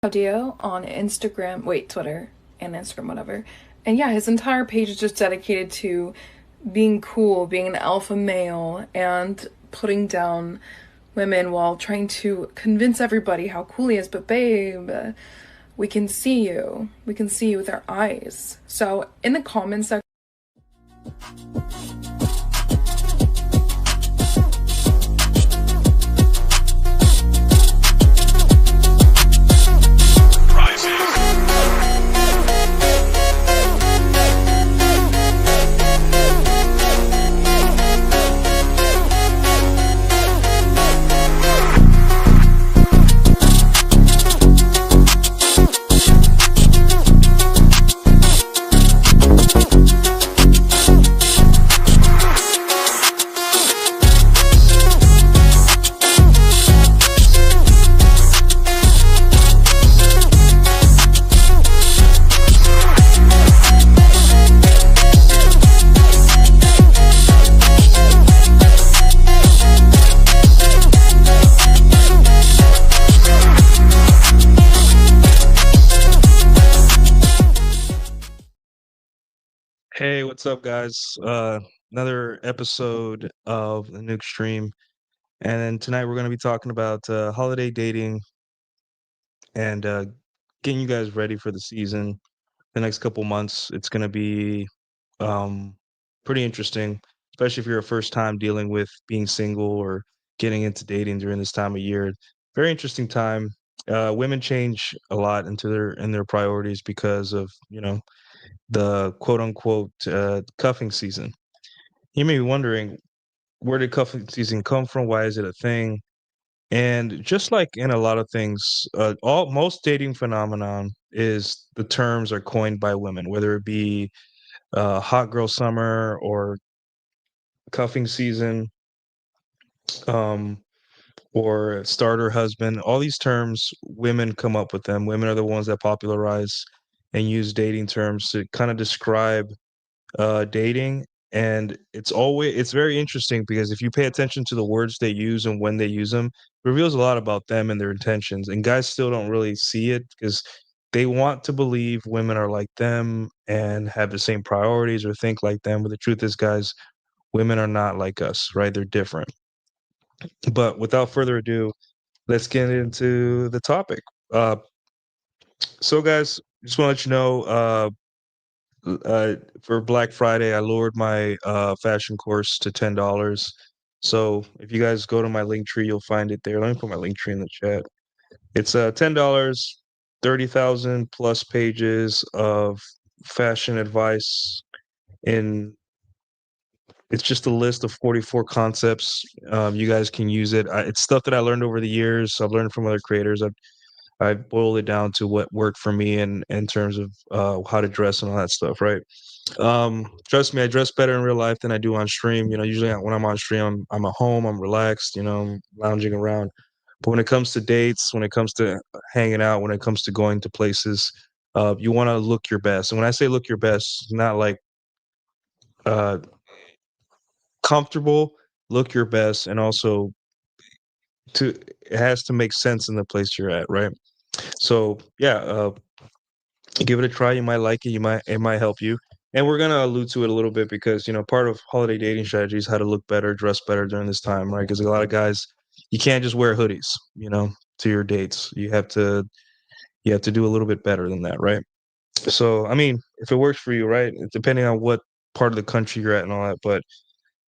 Caudillo on Instagram, Twitter and Instagram, whatever. And yeah, his entire page is just dedicated to being cool, being an alpha male, and putting down women while trying to convince everybody how cool he is. But babe, we can see you. We can see you with our eyes. So in the comments section, Hey, what's up, guys? Another episode of the Nuke Stream, and then tonight we're going to be talking about holiday dating and getting you guys ready for the season. The next couple months, it's going to be um, pretty interesting, especially if you're a first time dealing with being single or getting into dating during this time of year. Very interesting time. Women change a lot into their priorities because of the quote unquote cuffing season. You may be wondering, where did cuffing season come from? Why is it a thing? And just like in a lot of things, all most dating phenomenon is the terms are coined by women, whether it be hot girl summer or cuffing season, um, or starter husband. All these terms, women come up with them. Women are the ones that popularize and use dating terms to kind of describe dating. And it's very interesting because if you pay attention to the words they use and when they use them, it reveals a lot about them and their intentions. And guys still don't really see it because they want to believe women are like them and have the same priorities or think like them. But the truth is, guys, women are not like us, right? They're different. But without further ado, let's get into the topic. Uh, so, guys, just want to let you know, for Black Friday, I lowered my fashion course to $10. So if you guys go to my link tree, you'll find it there. Let me put my link tree in the chat. It's $10, 30,000 plus pages of fashion advice. In It's just a list of 44 concepts. You guys can use it. It's stuff that I learned over the years. I've learned from other creators. I boiled it down to what worked for me in terms of how to dress and all that stuff, right? Trust me, I dress better in real life than I do on stream. Usually when I'm on stream, I'm at home, I'm relaxed, I'm lounging around. But when it comes to dates, when it comes to hanging out, when it comes to going to places, you want to look your best. And when I say look your best, not like uh, comfortable, look your best, and also to it has to make sense in the place you're at, right? So yeah, give it a try. You might like it. It might help you. And we're gonna allude to it a little bit because part of holiday dating strategy is how to look better, dress better during this time, right? Because a lot of guys, you can't just wear hoodies, to your dates. You have to do a little bit better than that, right? So I mean, if it works for you, right? Depending on what part of the country you're at and all that, but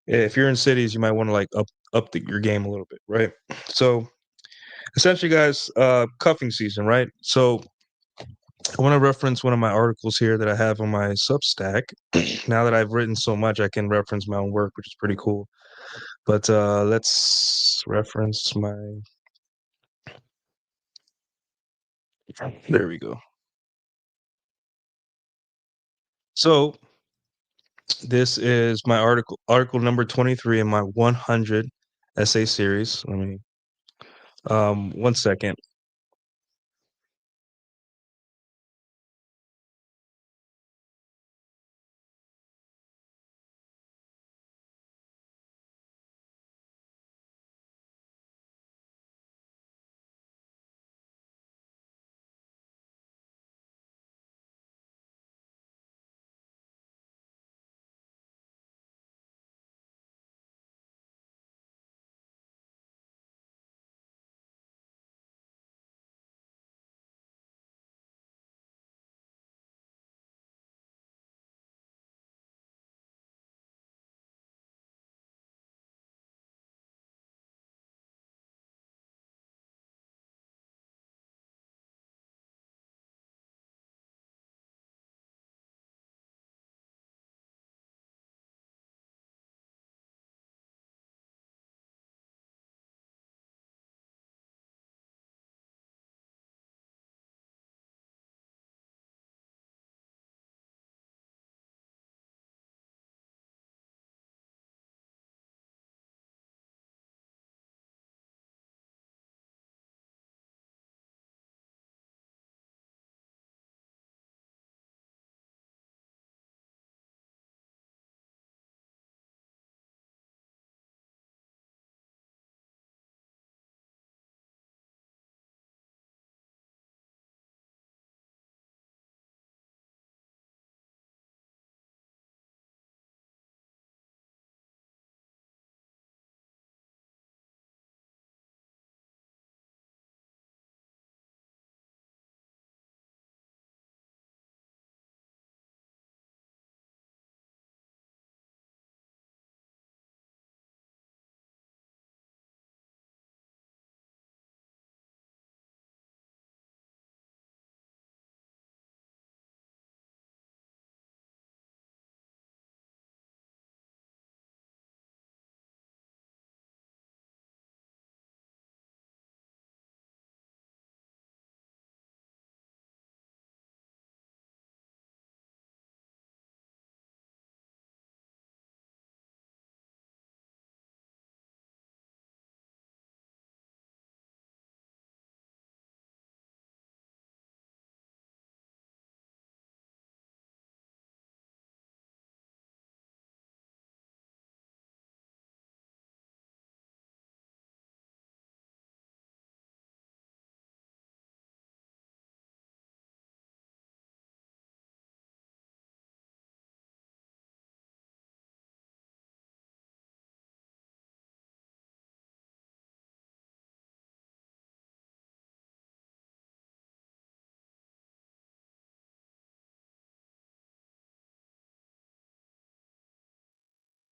if you're in cities, you might want to like up your game a little bit, right? So essentially, guys, cuffing season, right? So I want to reference one of my articles here that I have on my Substack. Now that I've written so much, I can reference my own work, which is pretty cool. But let's reference my. There we go. So this is my article number 23 in my 100 essay series. Let me 1 second.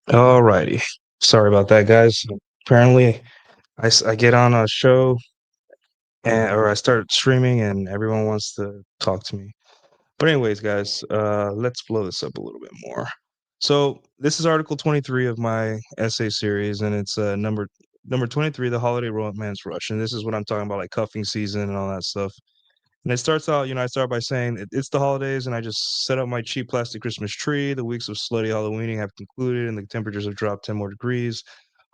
Alrighty. Sorry about that, guys. Apparently, I get on a show or I start streaming and everyone wants to talk to me. But anyways, guys, let's blow this up a little bit more. So this is article 23 of my essay series, and it's number 23, the holiday romance rush. And this is what I'm talking about, like cuffing season and all that stuff. And it starts out, I start by saying it's the holidays, and I just set up my cheap plastic Christmas tree. The weeks of slutty Halloweening have concluded, and the temperatures have dropped 10 more degrees.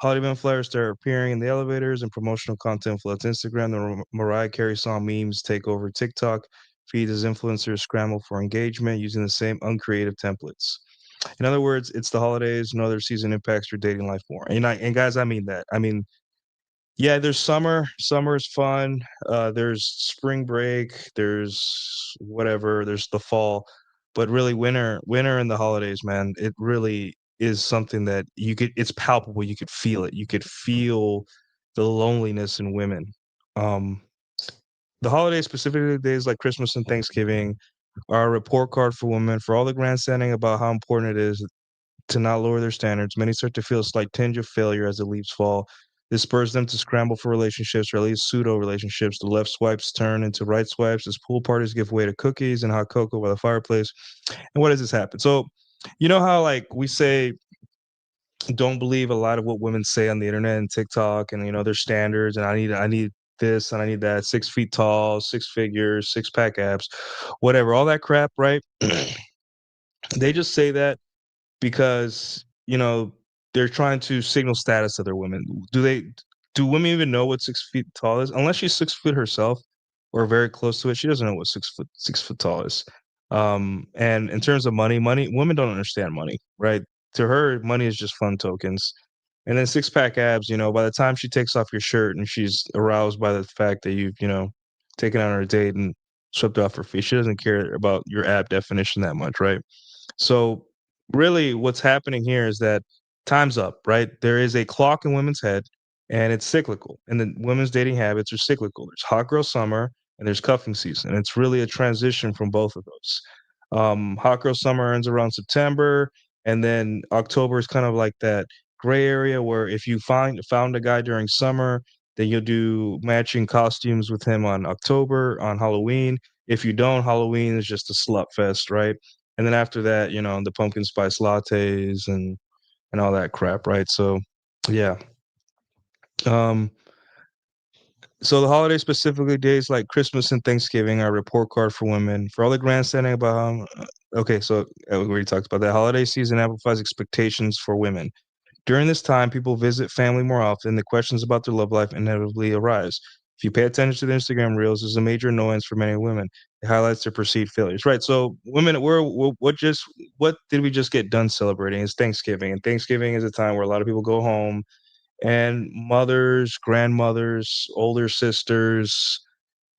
Holiday event flyers start appearing in the elevators, and promotional content floods Instagram. The Mariah Carey song memes take over TikTok. Feeds as influencers scramble for engagement using the same uncreative templates. In other words, it's the holidays. No other season impacts your dating life more. And guys, I mean that. I mean, yeah, there's summer. Summer is fun. There's spring break. There's whatever. There's the fall, but really winter and the holidays, man. It really is something that you could. It's palpable. You could feel it. You could feel the loneliness in women. Um, the holidays, specifically days like Christmas and Thanksgiving, are a report card for women for all the grandstanding about how important it is to not lower their standards. Many start to feel a slight tinge of failure as the leaves fall. This spurs them to scramble for relationships, or at least pseudo relationships. The left swipes turn into right swipes as pool parties give way to cookies and hot cocoa by the fireplace. And what does this happen? So, you know how like we say don't believe a lot of what women say on the internet and TikTok and their standards and I need this and I need that 6 feet tall, six figures, six pack abs, whatever, all that crap, right? They just say that because they're trying to signal status to their women. Do women even know what 6 feet tall is? Unless she's 6 foot herself or very close to it, she doesn't know what 6 foot tall is. And in terms of money, women don't understand money, right? To her, money is just fun tokens. And then six pack abs, by the time she takes off your shirt and she's aroused by the fact that you've taken her on a date and swept off her feet, she doesn't care about your ab definition that much, right? So really what's happening here is that time's up, right? There is a clock in women's head and it's cyclical. And the women's dating habits are cyclical. There's hot girl summer and there's cuffing season. It's really a transition from both of those. Hot girl summer ends around September, and then October is kind of like that gray area where if you found a guy during summer, then you'll do matching costumes with him on October on Halloween. If you don't, Halloween is just a slut fest, right? And then after that, the pumpkin spice lattes and all that crap, right? So, yeah. Um, so the holidays, specifically days like Christmas and Thanksgiving, are a report card for women. For all the grandstanding about okay, so we already talked about that. Holiday season amplifies expectations for women. During this time, people visit family more often. The questions about their love life inevitably arise. If you pay attention to the Instagram reels, there's a major annoyance for many women. It highlights their perceived failures. Right. So, women, what did we just get done celebrating? Is Thanksgiving, and Thanksgiving is a time where a lot of people go home, and mothers, grandmothers, older sisters,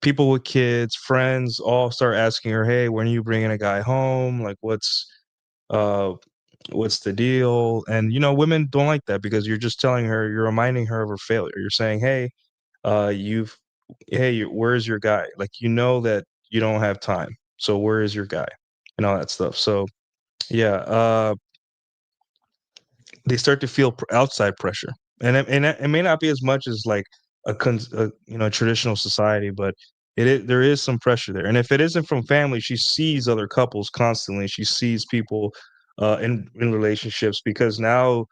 people with kids, friends, all start asking her, "Hey, when are you bringing a guy home? Like, uh what's the deal?" And women don't like that because you're reminding her of her failure. You're saying, hey, you've where's your guy? Like, that you don't have time, so where is your guy and all that stuff. So yeah, they start to feel outside pressure, and it may not be as much as like traditional society, but there is some pressure there. And if it isn't from family, she sees other couples constantly. She sees people in relationships, because now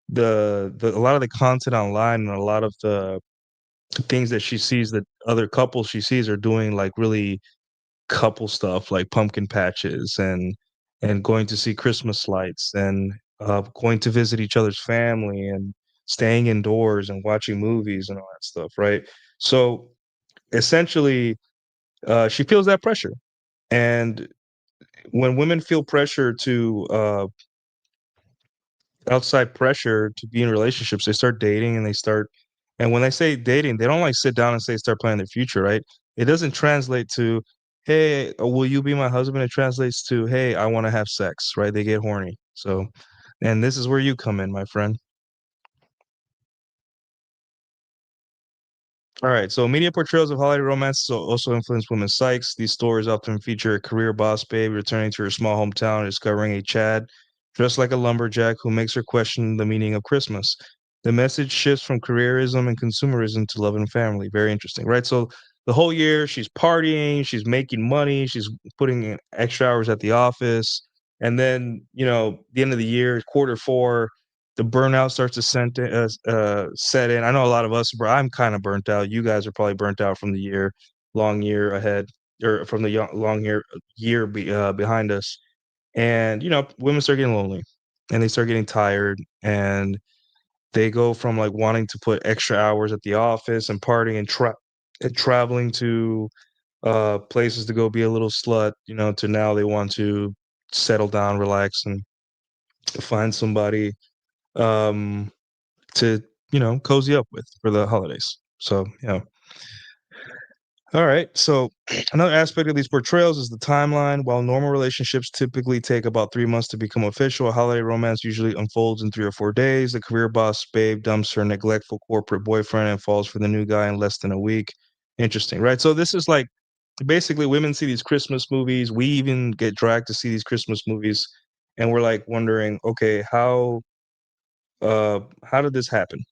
the a lot of the content online and a lot of the things that she sees that other couples she sees are doing, like really couple stuff, like pumpkin patches and going to see Christmas lights and going to visit each other's family and staying indoors and watching movies and all that stuff, right? So essentially, she feels that pressure. And when women feel pressure to outside pressure to be in relationships, they start dating and and when they say dating, they don't like sit down and say start planning their future, right? It doesn't translate to, hey, will you be my husband? It translates to, hey, I want to have sex, right? They get horny. So, and this is where you come in, my friend. All right. So media portrayals of holiday romance also influence women's psyches. These stories often feature a career boss babe returning to her small hometown and discovering a Chad dressed like a lumberjack who makes her question the meaning of Christmas. The message shifts from careerism and consumerism to love and family. Very interesting, right? So the whole year she's partying, she's making money, she's putting in extra hours at the office, and then the end of the year, quarter four, the burnout starts to set in. I know a lot of us, bro. I'm kind of burnt out. You guys are probably burnt out from the long year ahead, or from the long year behind us. And women start getting lonely, and they start getting tired, and they go from like wanting to put extra hours at the office and partying and traveling to places to go be a little slut, to now they want to settle down, relax, and find somebody um to cozy up with for the holidays. So yeah. All right. So another aspect of these portrayals is the timeline. While normal relationships typically take about 3 months to become official, a holiday romance usually unfolds in 3 or 4 days. The career boss babe dumps her neglectful corporate boyfriend and falls for the new guy in less than a week. Interesting, right? So this is like basically women see these Christmas movies. We even get dragged to see these Christmas movies, and we're like wondering, okay, how did this happen?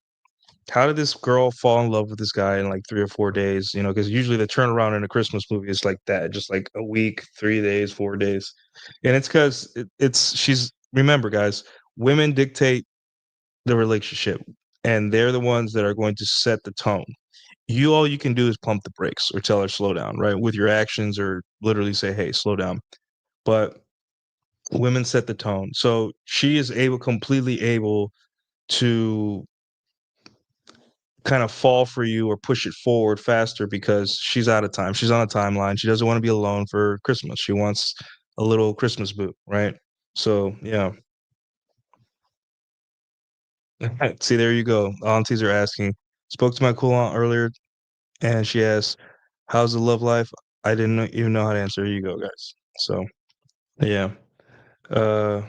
How did this girl fall in love with this guy in like 3 or 4 days? Because usually the turnaround in a Christmas movie is like that, just like a week, 3 days, 4 days. And it's because she's, remember, guys, women dictate the relationship, and they're the ones that are going to set the tone. All you can do is pump the brakes or tell her slow down, right? With your actions, or literally say, hey, slow down. But women set the tone. So she is completely able to kind of fall for you or push it forward faster because she's out of time. She's on a timeline. She doesn't want to be alone for Christmas. She wants a little Christmas boo, right? So yeah. See, there you go. Aunties are asking. Spoke to my cool aunt earlier, and she asked, "How's the love life?" I didn't even know how to answer. Here you go, guys. So yeah. Uh,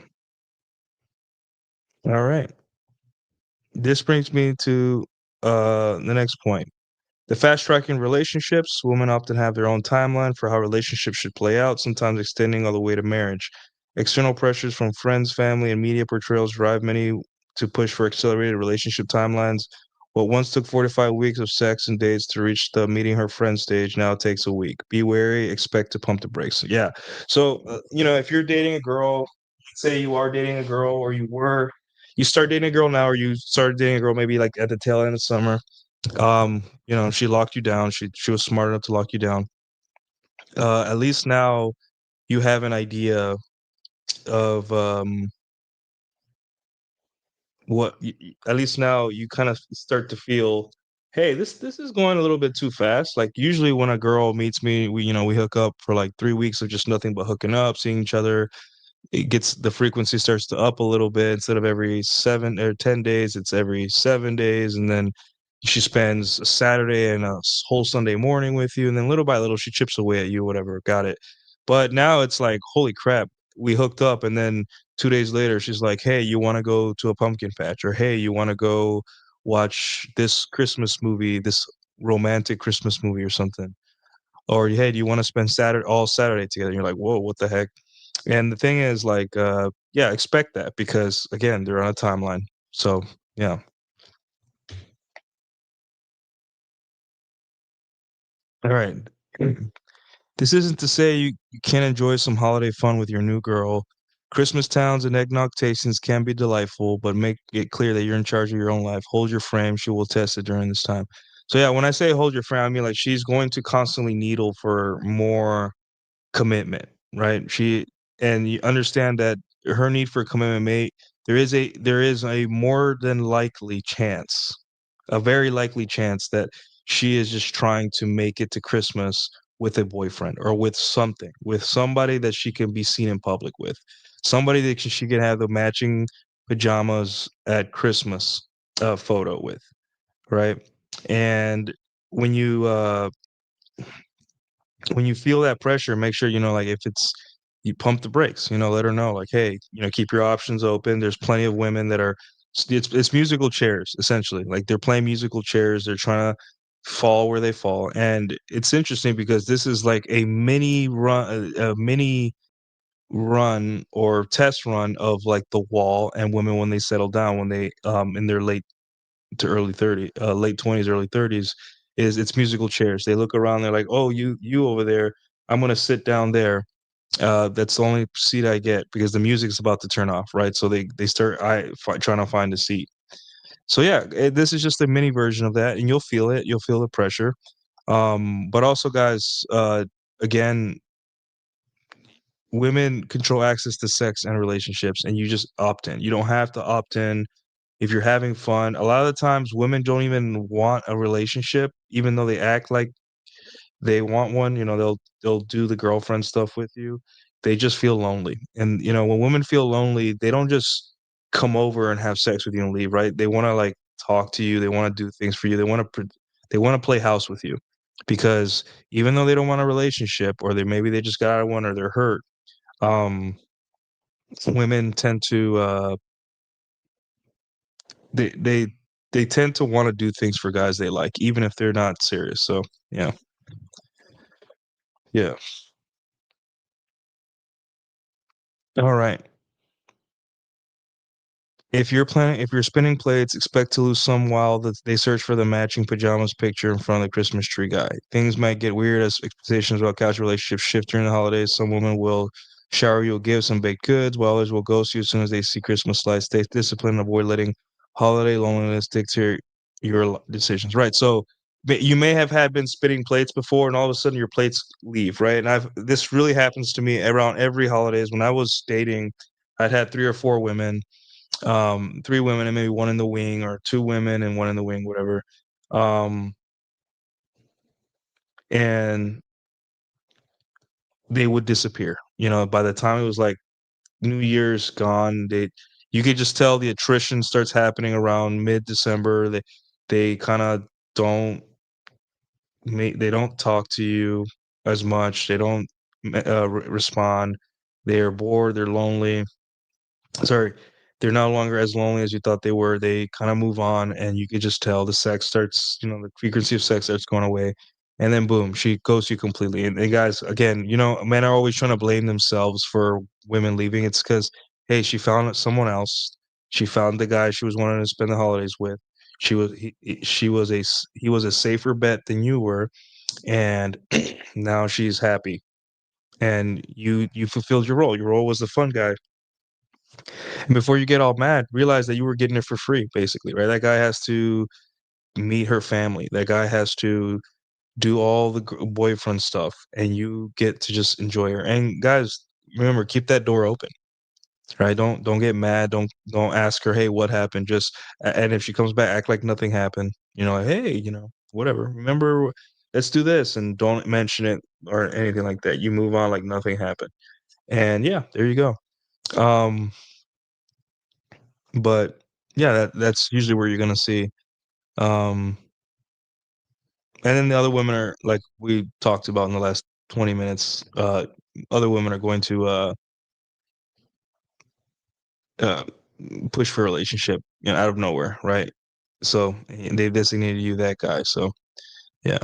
all right. This brings me to the next point. The fast track in relationships, women often have their own timeline for how relationships should play out, sometimes extending all the way to marriage. External pressures from friends, family, and media portrayals drive many to push for accelerated relationship timelines. What once took 45 weeks of sex and dates to reach the meeting her friend stage now takes a week. Be wary, expect to pump the brakes. Yeah. So, if you're dating a girl, say you are dating a girl, or you start dating a girl now, or you started dating a girl maybe like at the tail end of summer, she locked you down. She was smart enough to lock you down. At least now you have an idea of at least now you kind of start to feel, hey, this is going a little bit too fast. Like usually when a girl meets me, we hook up for like 3 weeks of just nothing but hooking up, seeing each other. The frequency starts to up a little bit. Instead of every 7 or 10 days, it's every 7 days, and then she spends a Saturday and a whole Sunday morning with you, and then little by little she chips away at you, whatever, got it. But now it's like, holy crap, we hooked up, and then 2 days later she's like, hey, you want to go to a pumpkin patch, or hey, you want to go watch this Christmas movie, this romantic Christmas movie or something, or hey, do you want to spend all Saturday together? And you're like, whoa, what the heck? And the thing is, like, yeah, expect that, because again, they're on a timeline. So yeah. All right. This isn't to say you can't enjoy some holiday fun with your new girl. Christmas towns and eggnog tastings can be delightful, but make it clear that you're in charge of your own life. Hold your frame. She will test it during this time. So yeah, when I say hold your frame, I mean like she's going to constantly needle for more commitment, right? And you understand that her need for commitment there is a more than likely chance, a very likely chance that she is just trying to make it to Christmas with a boyfriend, or with somebody that she can be seen in public with, somebody that she can have the matching pajamas at Christmas photo with, right? And when you feel that pressure, make sure, like, if you pump the brakes, let her know, like, hey, keep your options open. There's plenty of women that are, it's musical chairs, essentially. Like, they're playing musical chairs. They're trying to fall where they fall. And it's interesting because this is like a mini run, a mini run or test run of like the wall and women when they settle down when they in their late 20s, early 30s, is it's musical chairs. They look around, they're like, "Oh, you over there, I'm gonna sit down there. That's the only seat I get because the music's about to turn off, right?" So they start trying to find a seat. So yeah, this is just a mini version of that, and you'll feel it. You'll feel the pressure. But also, guys, again, women control access to sex and relationships, and you just opt in. You don't have to opt in if you're having fun. A lot of the times, women don't even want a relationship, even though they act like they want one. You know, they'll do the girlfriend stuff with you. They just feel lonely, and you know, when women feel lonely, they don't just come over and have sex with you and leave. Right? They want to like talk to you. They want to do things for you. They want to play house with you because even though they don't want a relationship, or maybe they just got out of one, or they're hurt. Um, women tend to they they they tend to want to do things for guys they like, even if they're not serious. So yeah, yeah. All right. If you're spinning plates, expect to lose some while they search for the matching pajamas picture in front of the Christmas tree guy. Things might get weird as expectations about casual relationships shift during the holidays. Some women will shower you with gifts and baked goods, while others will ghost you as soon as they see Christmas lights. Stay disciplined, avoid letting holiday loneliness dictate your decisions. Right. So you may have had been spinning plates before, and all of a sudden your plates leave. Right. And I've this really happens to me around every holidays. When I was dating, I'd had three or four women, three women and maybe one in the wing, or two women and one in the wing, whatever. Um, and they would disappear. You know, by the time it was like New Year's gone, you could just tell the attrition starts happening around mid-December. They kind of don't they don't talk to you as much. They don't respond. They're bored. They're lonely. Sorry, they're no longer as lonely as you thought they were. They kind of move on, and you could just tell the sex starts, the frequency of sex starts going away, and then boom, she ghosts you completely. And guys, again, men are always trying to blame themselves for women leaving. It's because, hey, she found someone else. She found the guy she was wanting to spend the holidays with. He was a safer bet than you were, and now she's happy. And you fulfilled your role. Your role was the fun guy. And before you get all mad, realize that you were getting it for free, basically, right? That guy has to meet her family. That guy has to do all the boyfriend stuff, and you get to just enjoy her. And guys, remember, keep that door open, right? Don't get mad. Don't ask her, hey, what happened? And if she comes back, act like nothing happened. Like, hey, whatever. Remember, let's do this, and don't mention it or anything like that. You move on like nothing happened. And yeah, there you go. Um, But yeah, that's usually where you're gonna see. Um, and then the other women are like we talked about in the last 20 minutes. Other women are going to uh, push for a relationship, out of nowhere, right? So they've designated you that guy. So yeah,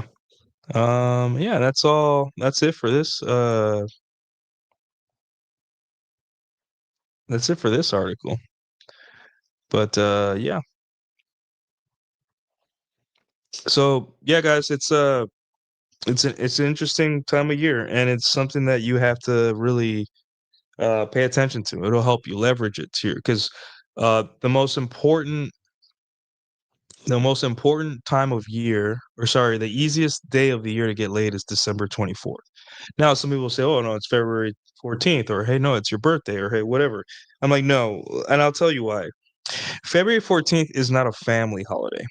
yeah, that's all. That's it for this. That's it for this article. But yeah. So yeah, guys, it's an interesting time of year, and it's something that you have to really pay attention to. It'll help you leverage it to your because the most important time of year, or sorry, the easiest day of the year to get laid is December 24th. Now, some people say, "Oh no, it's February 14th," or "Hey, no, it's your birthday," or "Hey, whatever." I'm like, no, and I'll tell you why. February 14th is not a family holiday,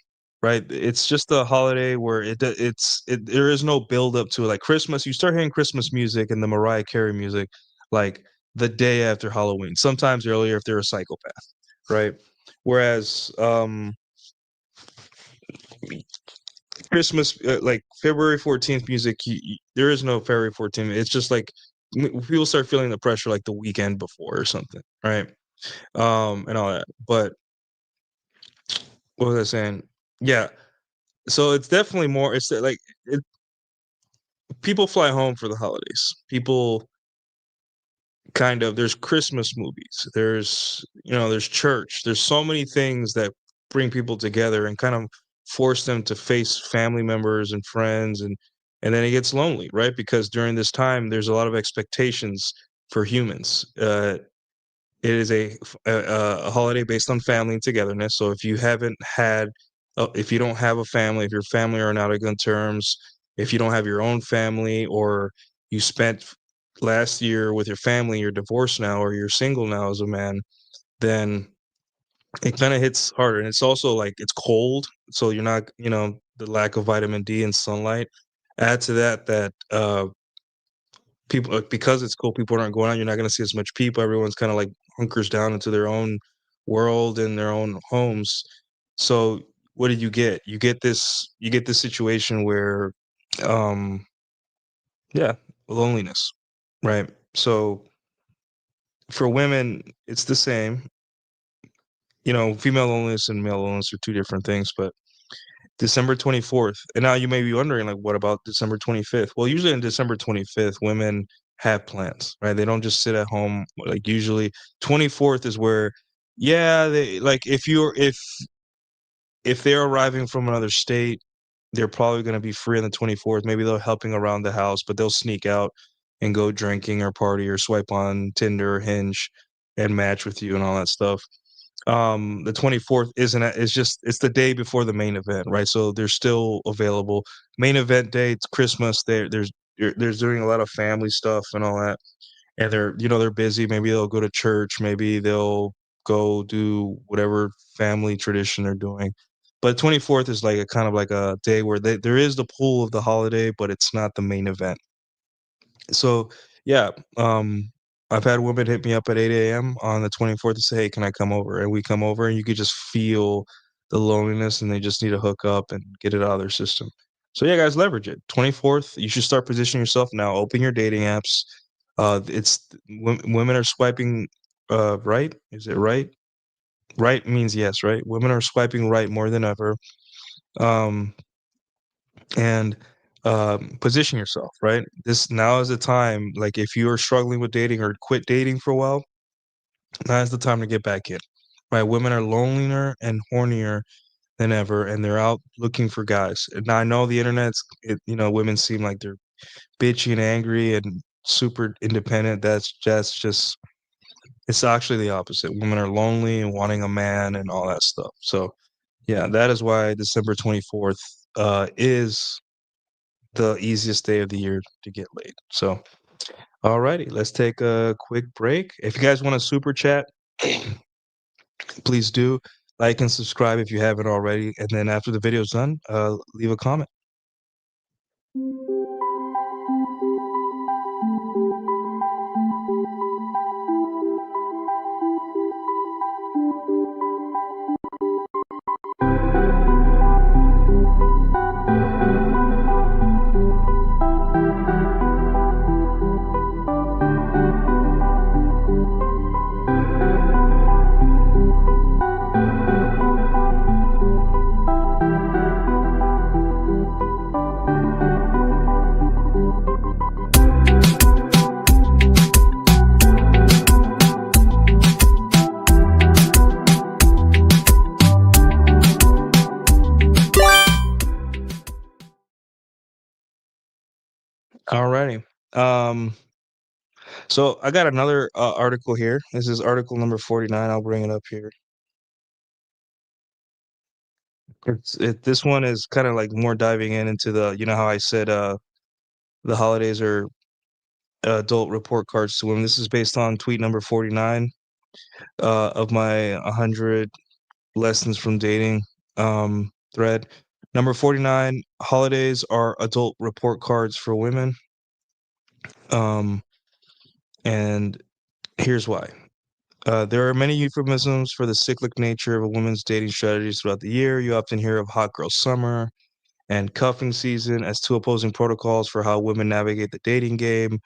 right? It's just a holiday where there is no build up to it. Like Christmas, you start hearing Christmas music and the Mariah Carey music like the day after Halloween, sometimes earlier if they're a psychopath, right? Whereas Christmas, like February 14th music, there is no February 14th. It's just like people start feeling the pressure like the weekend before or something, right? And all that. But what was I saying? Yeah, so it's definitely more it's like people fly home for the holidays. People kind of there's Christmas movies, there's church, there's so many things that bring people together and kind of force them to face family members and friends, and then it gets lonely, right? Because during this time there's a lot of expectations for humans. It is a holiday based on family and togetherness. So if you don't have a family, if your family are not on good terms, if you don't have your own family, or you spent last year with your family, you're divorced now, or you're single now as a man, then it kind of hits harder. And it's also like it's cold, so you're not, the lack of vitamin D and sunlight. Add to that people, because it's cold, people aren't going out. You're not going to see as much people. Everyone's kind of like hunkers down into their own world and their own homes. So what did you get? You get this situation where, um, yeah, loneliness, right? So for women, it's the same. Female loneliness and male loneliness are two different things, but December 24th. And now you may be wondering, like, what about December 25th? Well, usually on December 25th, women have plans, right? They don't just sit at home. Like, usually 24th is where, yeah, they like if they're arriving from another state, they're probably going to be free on the 24th. Maybe they're helping around the house, but they'll sneak out and go drinking or party or swipe on Tinder or Hinge and match with you and all that stuff. The 24th isn't it's the day before the main event, right? So they're still available. Main event day, it's Christmas. There's doing a lot of family stuff and all that, and they're busy. Maybe they'll go to church, maybe they'll go do whatever family tradition they're doing. But 24th is like a kind of like a day where there is the pull of the holiday, but it's not the main event. So, yeah, I've had women hit me up at 8 a.m. on the 24th to say, "Hey, can I come over?" And we come over, and you could just feel the loneliness, and they just need to hook up and get it out of their system. So, yeah, guys, leverage it. 24th, you should start positioning yourself now. Open your dating apps. Women are swiping right. Is it right? Right means yes, right? Women are swiping right more than ever. Um, and position yourself, right? This now is the time. Like, if you are struggling with dating or quit dating for a while, now is the time to get back in, right? Women are lonelier and hornier than ever, and they're out looking for guys. And now I know the women seem like they're bitchy and angry and super independent. That's just it's actually the opposite. Women are lonely and wanting a man and all that stuff. So yeah, that is why December 24th is the easiest day of the year to get laid. So, alrighty, let's take a quick break. If you guys want to super chat, please do. Like and subscribe if you haven't already. And then after the video's done, leave a comment. Alrighty. Um, so I got another article here. This is article number 49. I'll bring it up here. This one is kind of like more diving into how I said the holidays are adult report cards to women. This is based on tweet number 49 of my 100 lessons from dating thread. Number 49, holidays are adult report cards for women. Um, and here's why. There are many euphemisms for the cyclic nature of a woman's dating strategies throughout the year. You often hear of hot girl summer and cuffing season as two opposing protocols for how women navigate the dating game.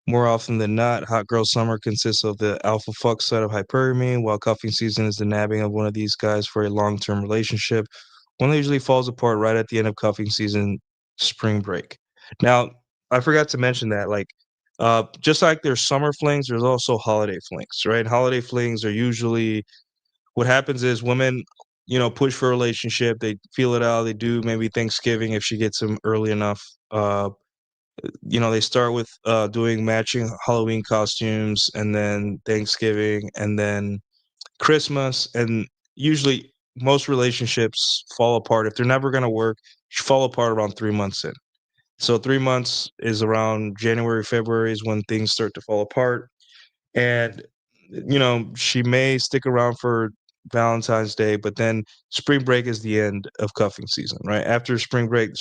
More often than not, hot girl summer consists of the alpha fuck side of hypergamy, while cuffing season is the nabbing of one of these guys for a long-term relationship. One that usually falls apart right at the end of cuffing season, spring break. Now, I forgot to mention that, like, Just like there's summer flings, there's also holiday flings, right? Holiday flings are usually what happens is women, push for a relationship. They feel it out. They do maybe Thanksgiving if she gets him early enough. Uh, they start with doing matching Halloween costumes, and then Thanksgiving, and then Christmas. And usually, most relationships fall apart if they're never going to work. Fall apart around 3 months in. So 3 months is around January, February is when things start to fall apart. And she may stick around for Valentine's Day, but then spring break is the end of cuffing season, right? After spring break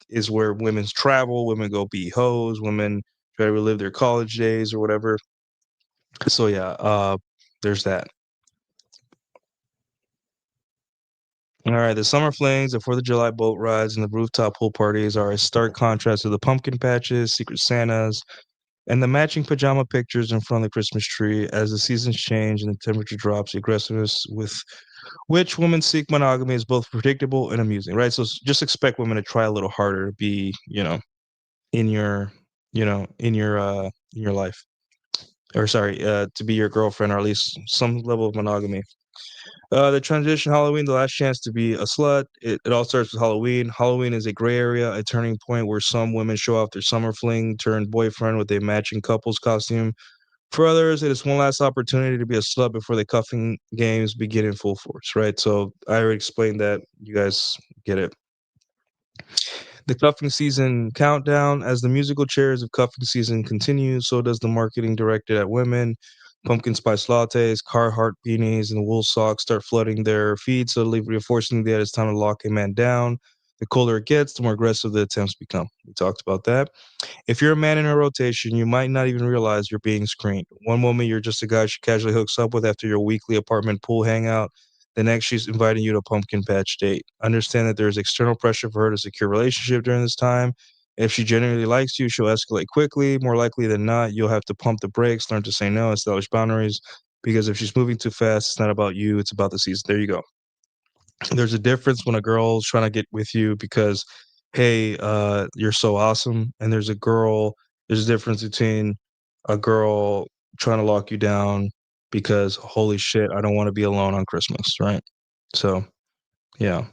is where women's travel, women go be hoes, women try to relive their college days or whatever. So yeah, there's that. All right, the summer flings, the 4th of July boat rides, and the rooftop pool parties are a stark contrast to the pumpkin patches, Secret Santas, and the matching pajama pictures in front of the Christmas tree. As the seasons change and the temperature drops, the aggressiveness with which women seek monogamy is both predictable and amusing, right? So just expect women to try a little harder to be, in your, in your life, or sorry, to be your girlfriend, or at least some level of monogamy. The transition Halloween, the last chance to be a slut. It all starts with Halloween. Halloween is a gray area, a turning point where some women show off their summer fling turned boyfriend with a matching couple's costume. For others, it is one last opportunity to be a slut before the cuffing games begin in full force, right? So I already explained that. You guys get it. The cuffing season countdown. As the musical chairs of cuffing season continues, so does the marketing directed at women. Pumpkin spice lattes, Carhartt beanies, and wool socks start flooding their feed, subtly reinforcing that it's time to lock a man down. The colder it gets, the more aggressive the attempts become. We talked about that. If you're a man in a rotation, you might not even realize you're being screened. One moment you're just a guy she casually hooks up with after your weekly apartment pool hangout. The next she's inviting you to a pumpkin patch date. Understand that there's external pressure for her to secure a relationship during this time. If she genuinely likes you, she'll escalate quickly. More likely than not, you'll have to pump the brakes, learn to say no, establish boundaries. Because if she's moving too fast, it's not about you, it's about the season. There you go. There's a difference when a girl's trying to get with you because, hey, you're so awesome. And there's a difference between a girl trying to lock you down because, holy shit, I don't want to be alone on Christmas, right? So, yeah.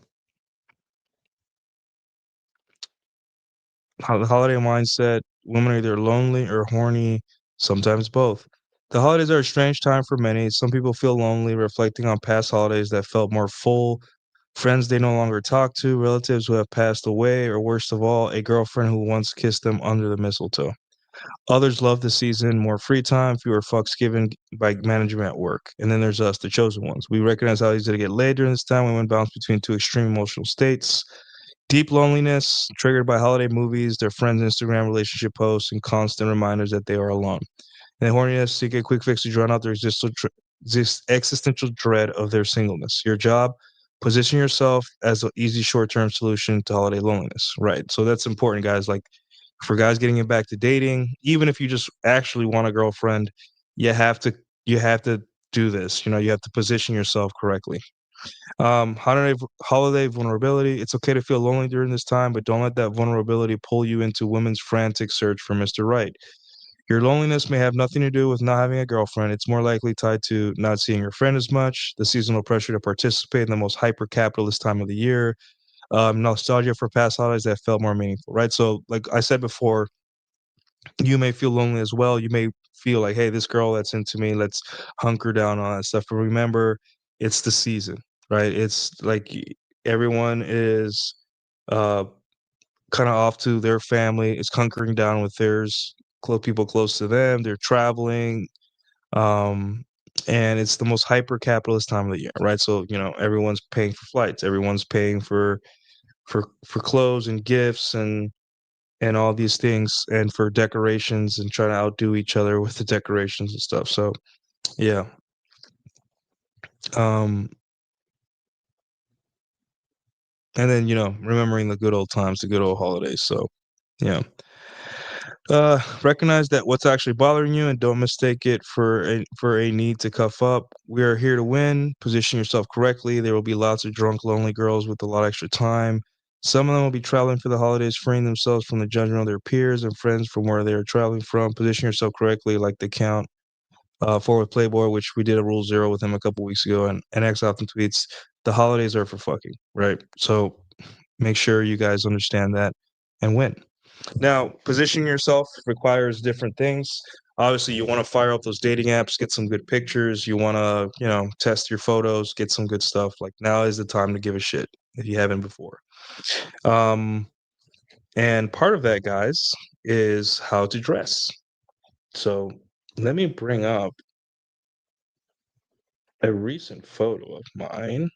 The holiday mindset, women are either lonely or horny, sometimes both. The holidays are a strange time for many. Some people feel lonely, reflecting on past holidays that felt more full, friends they no longer talk to, relatives who have passed away, or worst of all, a girlfriend who once kissed them under the mistletoe. Others love the season, more free time, fewer fucks given by management at work. And then there's us, the chosen ones. We recognize how easy to get laid during this time. Women bounce between two extreme emotional states. Deep loneliness, triggered by holiday movies, their friends' Instagram relationship posts, and constant reminders that they are alone. And horniness, seek a quick fix to drown out their this existential dread of their singleness. Your job, position yourself as an easy short-term solution to holiday loneliness. Right. So that's important, guys. Like for guys getting it back to dating, even if you just actually want a girlfriend, you have to you have to do this. You have to position yourself correctly. Holiday vulnerability. It's okay to feel lonely during this time, but don't let that vulnerability pull you into women's frantic search for Mr. Right. Your loneliness may have nothing to do with not having a girlfriend. It's more likely tied to not seeing your friend as much, the seasonal pressure to participate in the most hyper capitalist time of the year, nostalgia for past holidays that felt more meaningful, right? So, like I said before, you may feel lonely as well. You may feel like, hey, this girl that's into me, let's hunker down on that stuff. But remember, it's the season, right? It's like everyone is uh, kind of off to their family, is hunkering down with theirs, people close to them. They're traveling. Um, and it's the most hyper capitalist time of the year, right? So, everyone's paying for flights, everyone's paying for clothes and gifts and all these things and for decorations and trying to outdo each other with the decorations and stuff. So yeah. Um and then, remembering the good old times, the good old holidays. So yeah. Recognize that what's actually bothering you and don't mistake it for a need to cuff up. We are here to win. Position yourself correctly. There will be lots of drunk, lonely girls with a lot of extra time. Some of them will be traveling for the holidays, freeing themselves from the judgment of their peers and friends from where they are traveling from. Position yourself correctly, like the count forward Playboy, which we did a rule zero with him a couple weeks ago, and X often tweets, "The holidays are for fucking," right? So make sure you guys understand that and win. Now, positioning yourself requires different things. Obviously, you want to fire up those dating apps, get some good pictures. You want to, test your photos, get some good stuff. Like now is the time to give a shit if you haven't before. Um, and part of that, guys, is how to dress. So let me bring up a recent photo of mine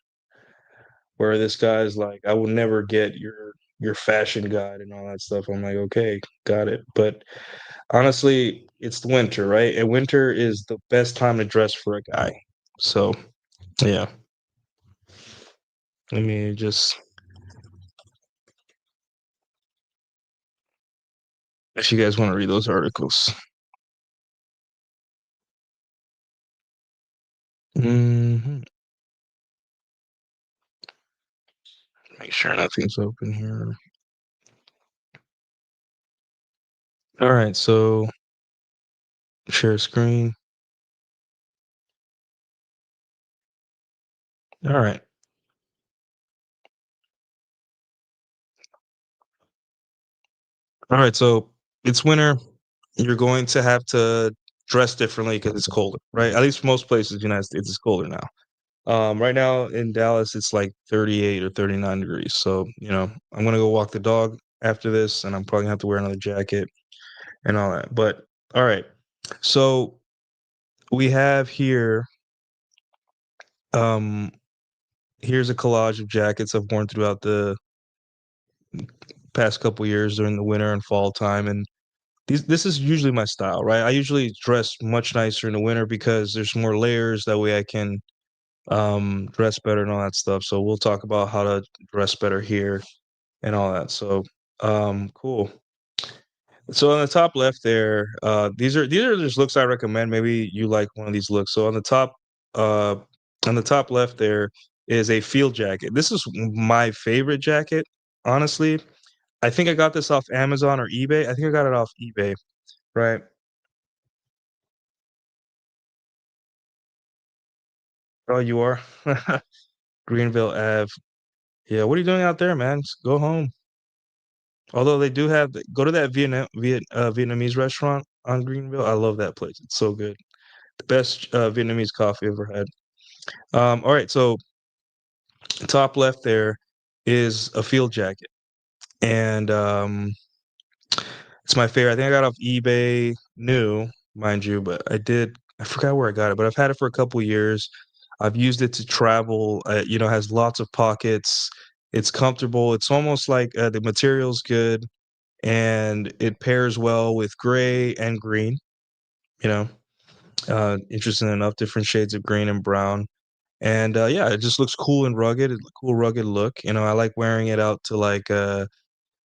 where this guy's like, I will never get your fashion guide and all that stuff. I'm like, okay, got it. But honestly, it's the winter, right? And winter is the best time to dress for a guy. So yeah. Let me just if you guys want to read those articles. hmm Make sure nothing's open here. All right, so share screen. All right. All right, so it's winter. You're going to have to dress differently because it's colder, right? At least most places in the United States, it's colder now. Right now in Dallas, it's like 38 or 39 degrees. So, I'm gonna go walk the dog after this, and I'm probably gonna have to wear another jacket and all that. But all right. So we have here, um, here's a collage of jackets I've worn throughout the past couple years during the winter and fall time. And this is usually my style, right? I usually dress much nicer in the winter because there's more layers. That way I can dress better and all that stuff. So we'll talk about how to dress better here and all that. So cool. So on the top left there, these are just looks I recommend. Maybe you like one of these looks. So uh on the top left there is a field jacket. This is my favorite jacket, honestly. I think I got this off Amazon or eBay. I think I got it off eBay, right? Oh, you are? Greenville Ave. Yeah, what are you doing out there, man? Just go home. Although they do have go to that Vietnamese restaurant on Greenville. I love that place. It's so good. The best Vietnamese coffee I've ever had. All right, so top left there is a field jacket, and it's my favorite. I think I got off eBay new, mind you, but I forgot where I got it, but I've had it for a couple years. I've used it to travel. Has lots of pockets. It's comfortable. It's almost like the material's good, and it pairs well with gray and green. You know, interesting enough, different shades of green and brown. And yeah, it just looks cool and rugged. Cool rugged look. I like wearing it out to like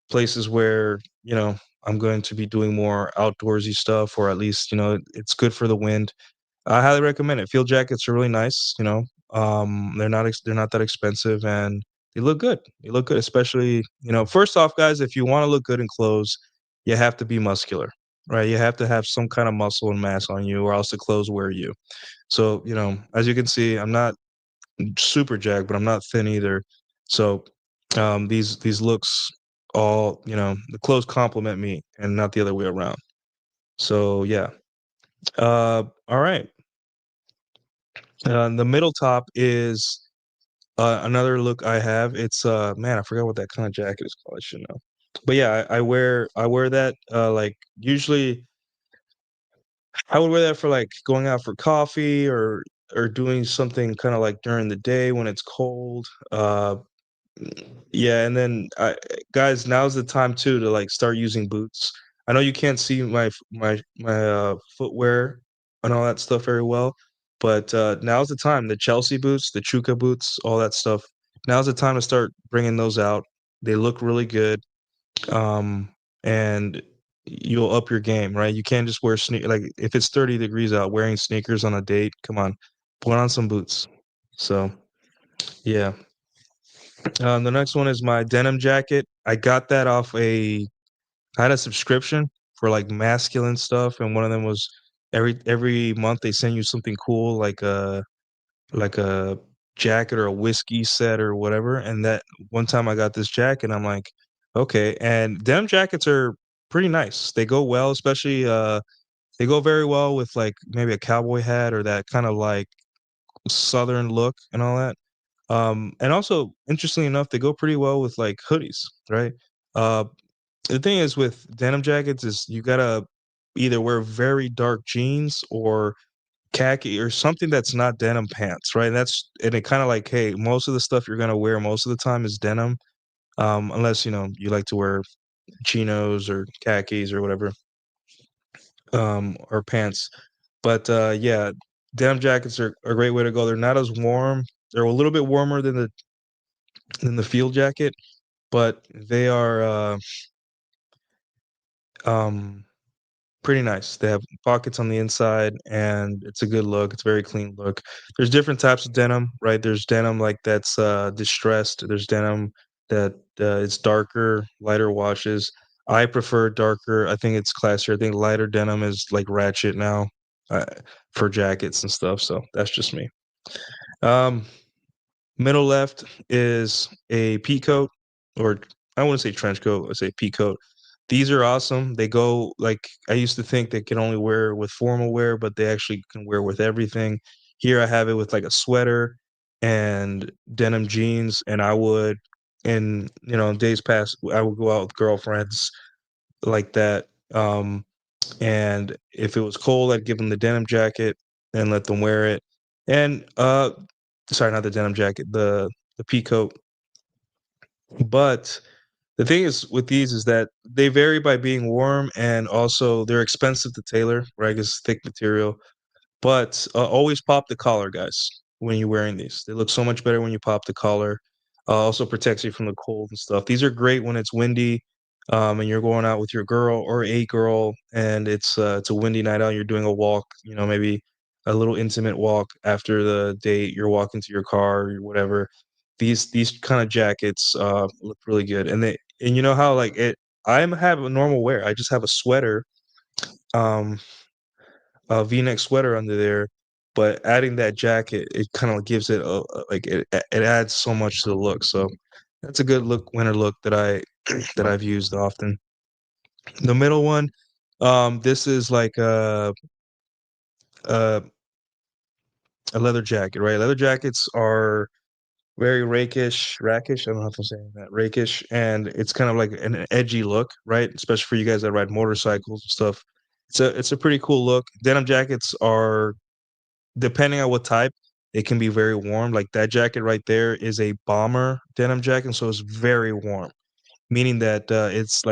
places where I'm going to be doing more outdoorsy stuff, or at least it's good for the wind. I highly recommend it. Field jackets are really nice. They're not that expensive, and they look good. They look good, especially first off, guys, if you want to look good in clothes, you have to be muscular, right? You have to have some kind of muscle and mass on you, or else the clothes wear you. So as you can see, I'm not super jacked, but I'm not thin either. So these looks all the clothes complement me and not the other way around. So yeah. All right. The middle top is another look I have. It's man, I forgot what that kind of jacket is called. I should know. But yeah, I wear that like usually I would wear that for like going out for coffee or doing something kind of like during the day when it's cold. Yeah, and then guys, now's the time too to like start using boots. I know you can't see my footwear and all that stuff very well, but now's the time. The Chelsea boots, the Chuka boots, all that stuff. Now's the time to start bringing those out. They look really good, and you'll up your game, right? You can't just wear like if it's 30 degrees out, wearing sneakers on a date. Come on, put on some boots. So yeah. The next one is my denim jacket. I got that off I had a subscription for like masculine stuff, and one of them was every month they send you something cool like a jacket or a whiskey set or whatever. And that one time I got this jacket, I'm like, okay. And denim jackets are pretty nice. They go well, especially they go very well with like maybe a cowboy hat or that kind of like southern look and all that. And also, interestingly enough, they go pretty well with like hoodies, right? Uh, the thing is with denim jackets is you gotta either wear very dark jeans or khaki or something that's not denim pants, right? And it kind of like, hey, most of the stuff you're gonna wear most of the time is denim, unless you know you like to wear chinos or khakis or whatever, or pants. But yeah, denim jackets are a great way to go. They're not as warm. They're a little bit warmer than the field jacket, but they are um pretty nice. They have pockets on the inside, and it's a good look. It's a very clean look. There's different types of denim, right? There's denim like that's distressed. There's denim that it's darker, lighter washes. I prefer darker. I think it's classier. I think lighter denim is like ratchet now, uh, for jackets and stuff. So that's just me. Um, Middle left is a pea coat, or I wouldn't say trench coat. I say pea coat. These are awesome. They go like I used to think they could only wear with formal wear, but they actually can wear with everything. Here I have it with like a sweater and denim jeans, and I would, in days past, I would go out with girlfriends like that. And if it was cold, I'd give them the denim jacket and let them wear it. And sorry, not the denim jacket, the pea coat. But the thing is with these is that they vary by being warm and also they're expensive to tailor, right? It's thick material. But, always pop the collar, guys, when you're wearing these. They look so much better when you pop the collar. Also protects you from the cold and stuff. These are great when it's windy, and you're going out with your girl or a girl, and it's a windy night out. You're doing a walk, maybe a little intimate walk after the date. You're walking to your car or whatever. These kind of jackets look really good, and you know how like it. Have a normal wear. I just have a sweater. Um, a V-neck sweater under there, but adding that jacket, it kind of gives it like it adds so much to the look. So that's a good look winter look that I that I've used often. The middle one, this is like a a leather jacket, right? Leather jackets are very rakish. I don't know if I'm saying that rakish, and it's kind of like an edgy look, right? Especially for you guys that ride motorcycles and stuff. It's a pretty cool look. Denim jackets are depending on what type, it can be very warm. Like that jacket right there is a bomber denim jacket, so it's very warm, meaning that it's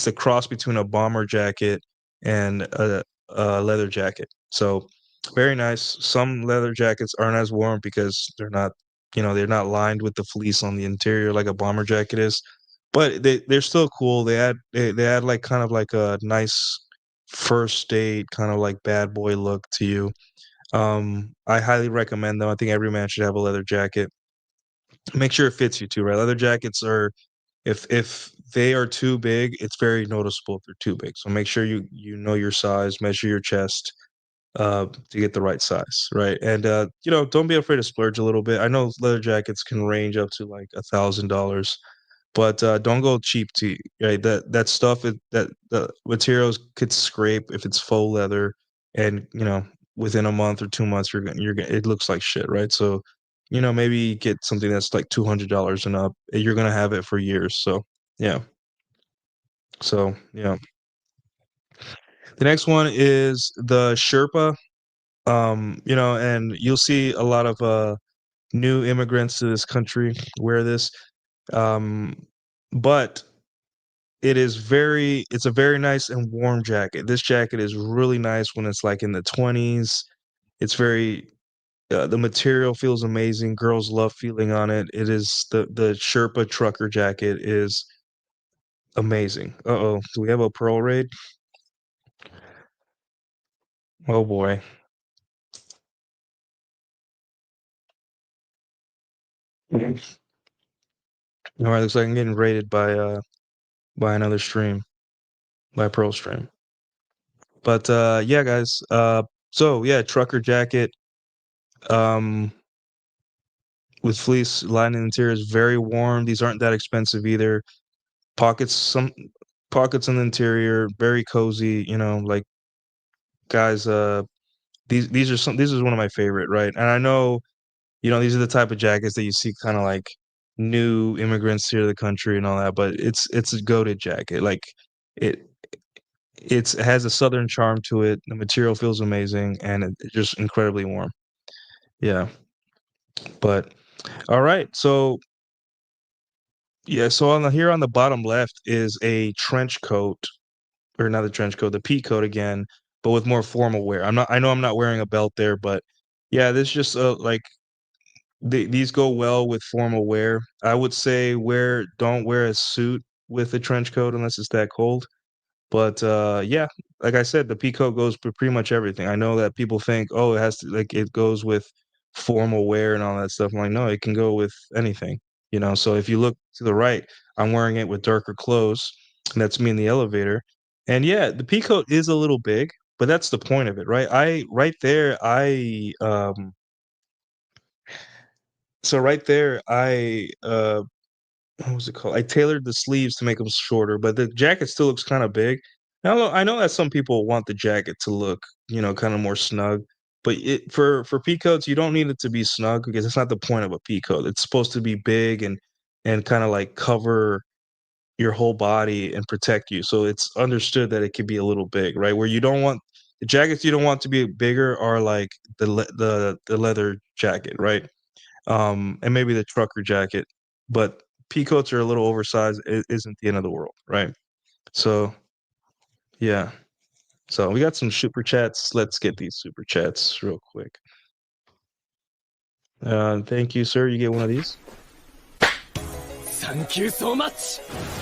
the cross between a bomber jacket and a leather jacket. So very nice. Some leather jackets aren't as warm because they're not lined with the fleece on the interior like a bomber jacket is, but they're still cool. They add like kind of like a nice first date kind of like bad boy look to you. I highly recommend them. I think every man should have a leather jacket. Make sure it fits you too, right? Leather jackets are if they are too big, it's very noticeable if they're too big. So make sure you know your size, measure your chest to get the right size, right? And don't be afraid to splurge a little bit. I know leather jackets can range up to like $1,000, but don't go cheap to right. That stuff that the materials could scrape if it's faux leather, and within a month or 2 months it looks like shit, right? So maybe get something that's like $200 and up. You're gonna have it for years. So yeah. So yeah. The next one is the Sherpa. And you'll see a lot of new immigrants to this country wear this. Um, but it's a very nice and warm jacket. This jacket is really nice when it's like in the 20s. It's very the material feels amazing. Girls love feeling on it. It is the Sherpa trucker jacket is amazing. Uh-oh, do we have a pearl raid? Oh boy. All right, looks like I'm getting rated by another stream, by Pearl stream. But yeah, guys. So yeah, trucker jacket um with fleece lining interior is very warm. These aren't that expensive either. Some pockets on the interior, very cozy. Like guys. These is one of my favorite, right? And I know these are the type of jackets that you see kind of like new immigrants here to the country and all that, but it's a goated jacket. Like it it has a southern charm to it. The material feels amazing and it's just incredibly warm. Yeah. But all right. So yeah, so here on the bottom left is a trench coat, or not the trench coat, the pea coat again, but with more formal wear. I know I'm not wearing a belt there, but yeah, this just like these go well with formal wear. I would say don't wear a suit with a trench coat unless it's that cold. But yeah, like I said, the peacoat goes with pretty much everything. I know that people think, oh, it has to like it goes with formal wear and all that stuff. I'm like, no, it can go with anything. So if you look to the right, I'm wearing it with darker clothes, and that's me in the elevator. And yeah, the peacoat is a little big, but that's the point of it, right? I right there, I so right there, what was it called? I tailored the sleeves to make them shorter, but the jacket still looks kind of big. Now, I know that some people want the jacket to look, kind of more snug, but for peacoats, you don't need it to be snug because it's not the point of a peacoat. It's supposed to be big and kind of like cover your whole body and protect you. So it's understood that it can be a little big, right? Where you don't want the jackets you don't want to be bigger are like the leather jacket, right? And maybe the trucker jacket, but peacoats are a little oversized. It isn't the end of the world, right? So yeah. So we got some super chats. Let's get these super chats real quick. Thank you, sir. You get one of these. Thank you so much,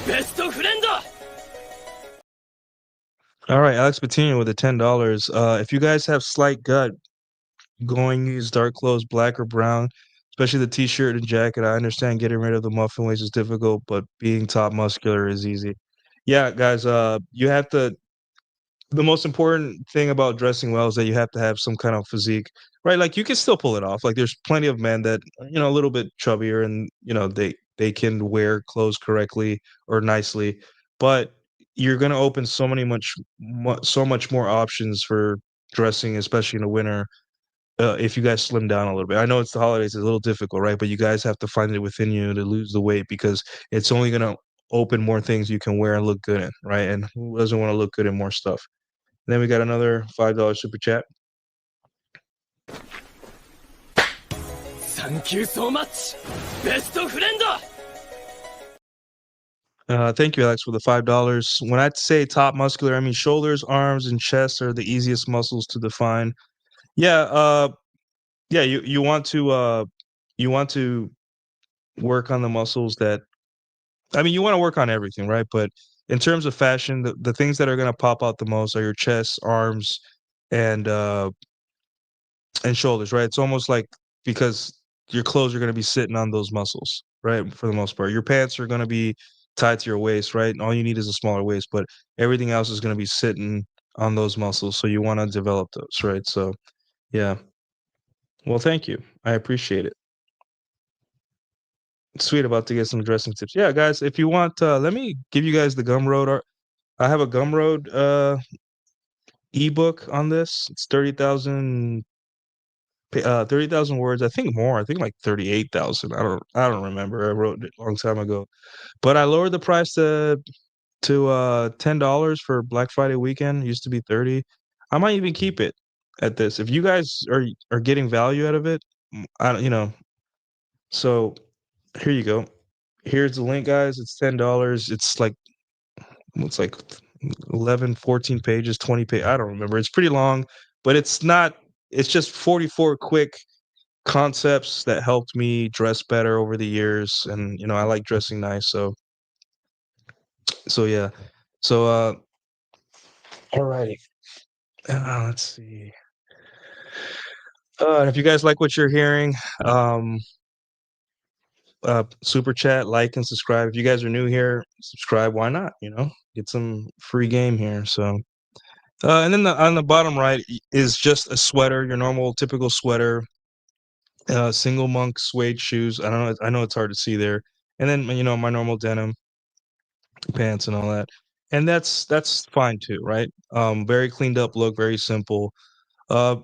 best friend. All right, Alex Patino with the $10. If you guys have slight gut, going use dark clothes, black or brown, especially the t-shirt and jacket. I understand getting rid of the muffin waist is difficult, but being top muscular is easy. Yeah, guys, you have to the most important thing about dressing well is that you have to have some kind of physique, right? Like you can still pull it off. Like there's plenty of men that a little bit chubbier and they can wear clothes correctly or nicely, but you're gonna open so much more options for dressing, especially in the winter. If you guys slim down a little bit, I know it's the holidays, it's a little difficult, right? But you guys have to find it within you to lose the weight because it's only gonna open more things you can wear and look good in, right? And who doesn't want to look good in more stuff? Then we got another $5 super chat. Thank you so much, best friend. Thank you, Alex, for the $5. When I say top muscular, I mean shoulders, arms, and chest are the easiest muscles to define. Yeah, yeah, you want to work on the muscles that I mean, you want to work on everything, right? But in terms of fashion, the things that are going to pop out the most are your chest, arms, and uh and shoulders, right? It's almost like because your clothes are going to be sitting on those muscles, right? For the most part, your pants are going to be tied to your waist, right? And all you need is a smaller waist, but everything else is going to be sitting on those muscles. So you want to develop those, right? So yeah. Well, thank you. I appreciate it. Sweet, about to get some dressing tips. Yeah, guys, if you want, let me give you guys the Gumroad. I have a Gumroad ebook on this. It's 30,000 words. I think more. I think like 38,000. I don't remember. I wrote it a long time ago. But I lowered the price to $10 for Black Friday weekend. It used to be 30. I might even keep it at this. If you guys are getting value out of it, I don't, so here you go. Here's the link, guys. It's $10. It's like 11, 14 pages, 20 page. I don't remember. It's pretty long, but it's just 44 quick concepts that helped me dress better over the years. And I like dressing nice. So yeah. So alrighty. Let's see. If you guys like what you're hearing, um super chat, like, and subscribe. If you guys are new here, subscribe. Why not? You know, get some free game here. So, and then on the bottom right is just a sweater, your normal, typical sweater. Single monk suede shoes. I know it's hard to see there. And then my normal denim pants and all that. And that's fine too, right? Very cleaned up look, very simple. Uh,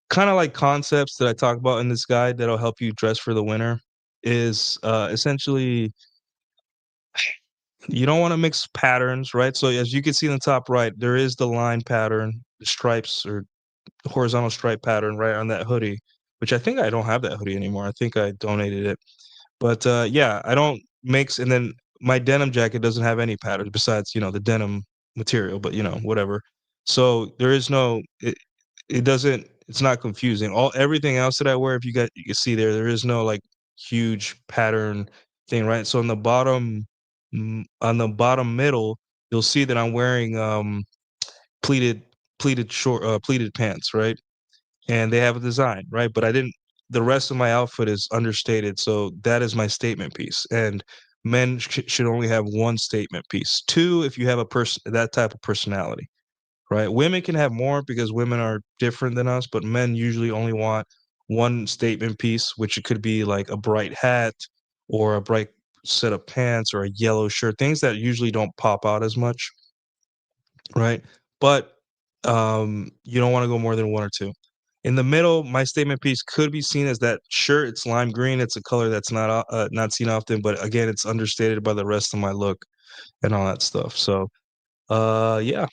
kind of like concepts that I talk about in this guide that'll help you dress for the winter is essentially you don't want to mix patterns, right? So as you can see in the top right, there is the line pattern, the stripes or horizontal stripe pattern right on that hoodie, which I think I don't have that hoodie anymore. I think I donated it. But yeah, I don't mix, and then my denim jacket doesn't have any patterns besides, the denim material, but whatever. So there is no it doesn't it's not confusing. Everything else that I wear, if you can see there is no like huge pattern thing, right? So on the bottom middle, you'll see that I'm wearing pleated pleated pants, right? And they have a design, right? But I didn't. The rest of my outfit is understated, so that is my statement piece. And men should only have one statement piece. Two, if you have that type of personality, right? Women can have more because women are different than us, but men usually only want one statement piece, which it could be like a bright hat or a bright set of pants or a yellow shirt, things that usually don't pop out as much, right? But you don't want to go more than one or two. In the middle, my statement piece could be seen as that shirt. It's lime green. It's a color that's not seen often, but again, it's understated by the rest of my look and all that stuff. So, yeah.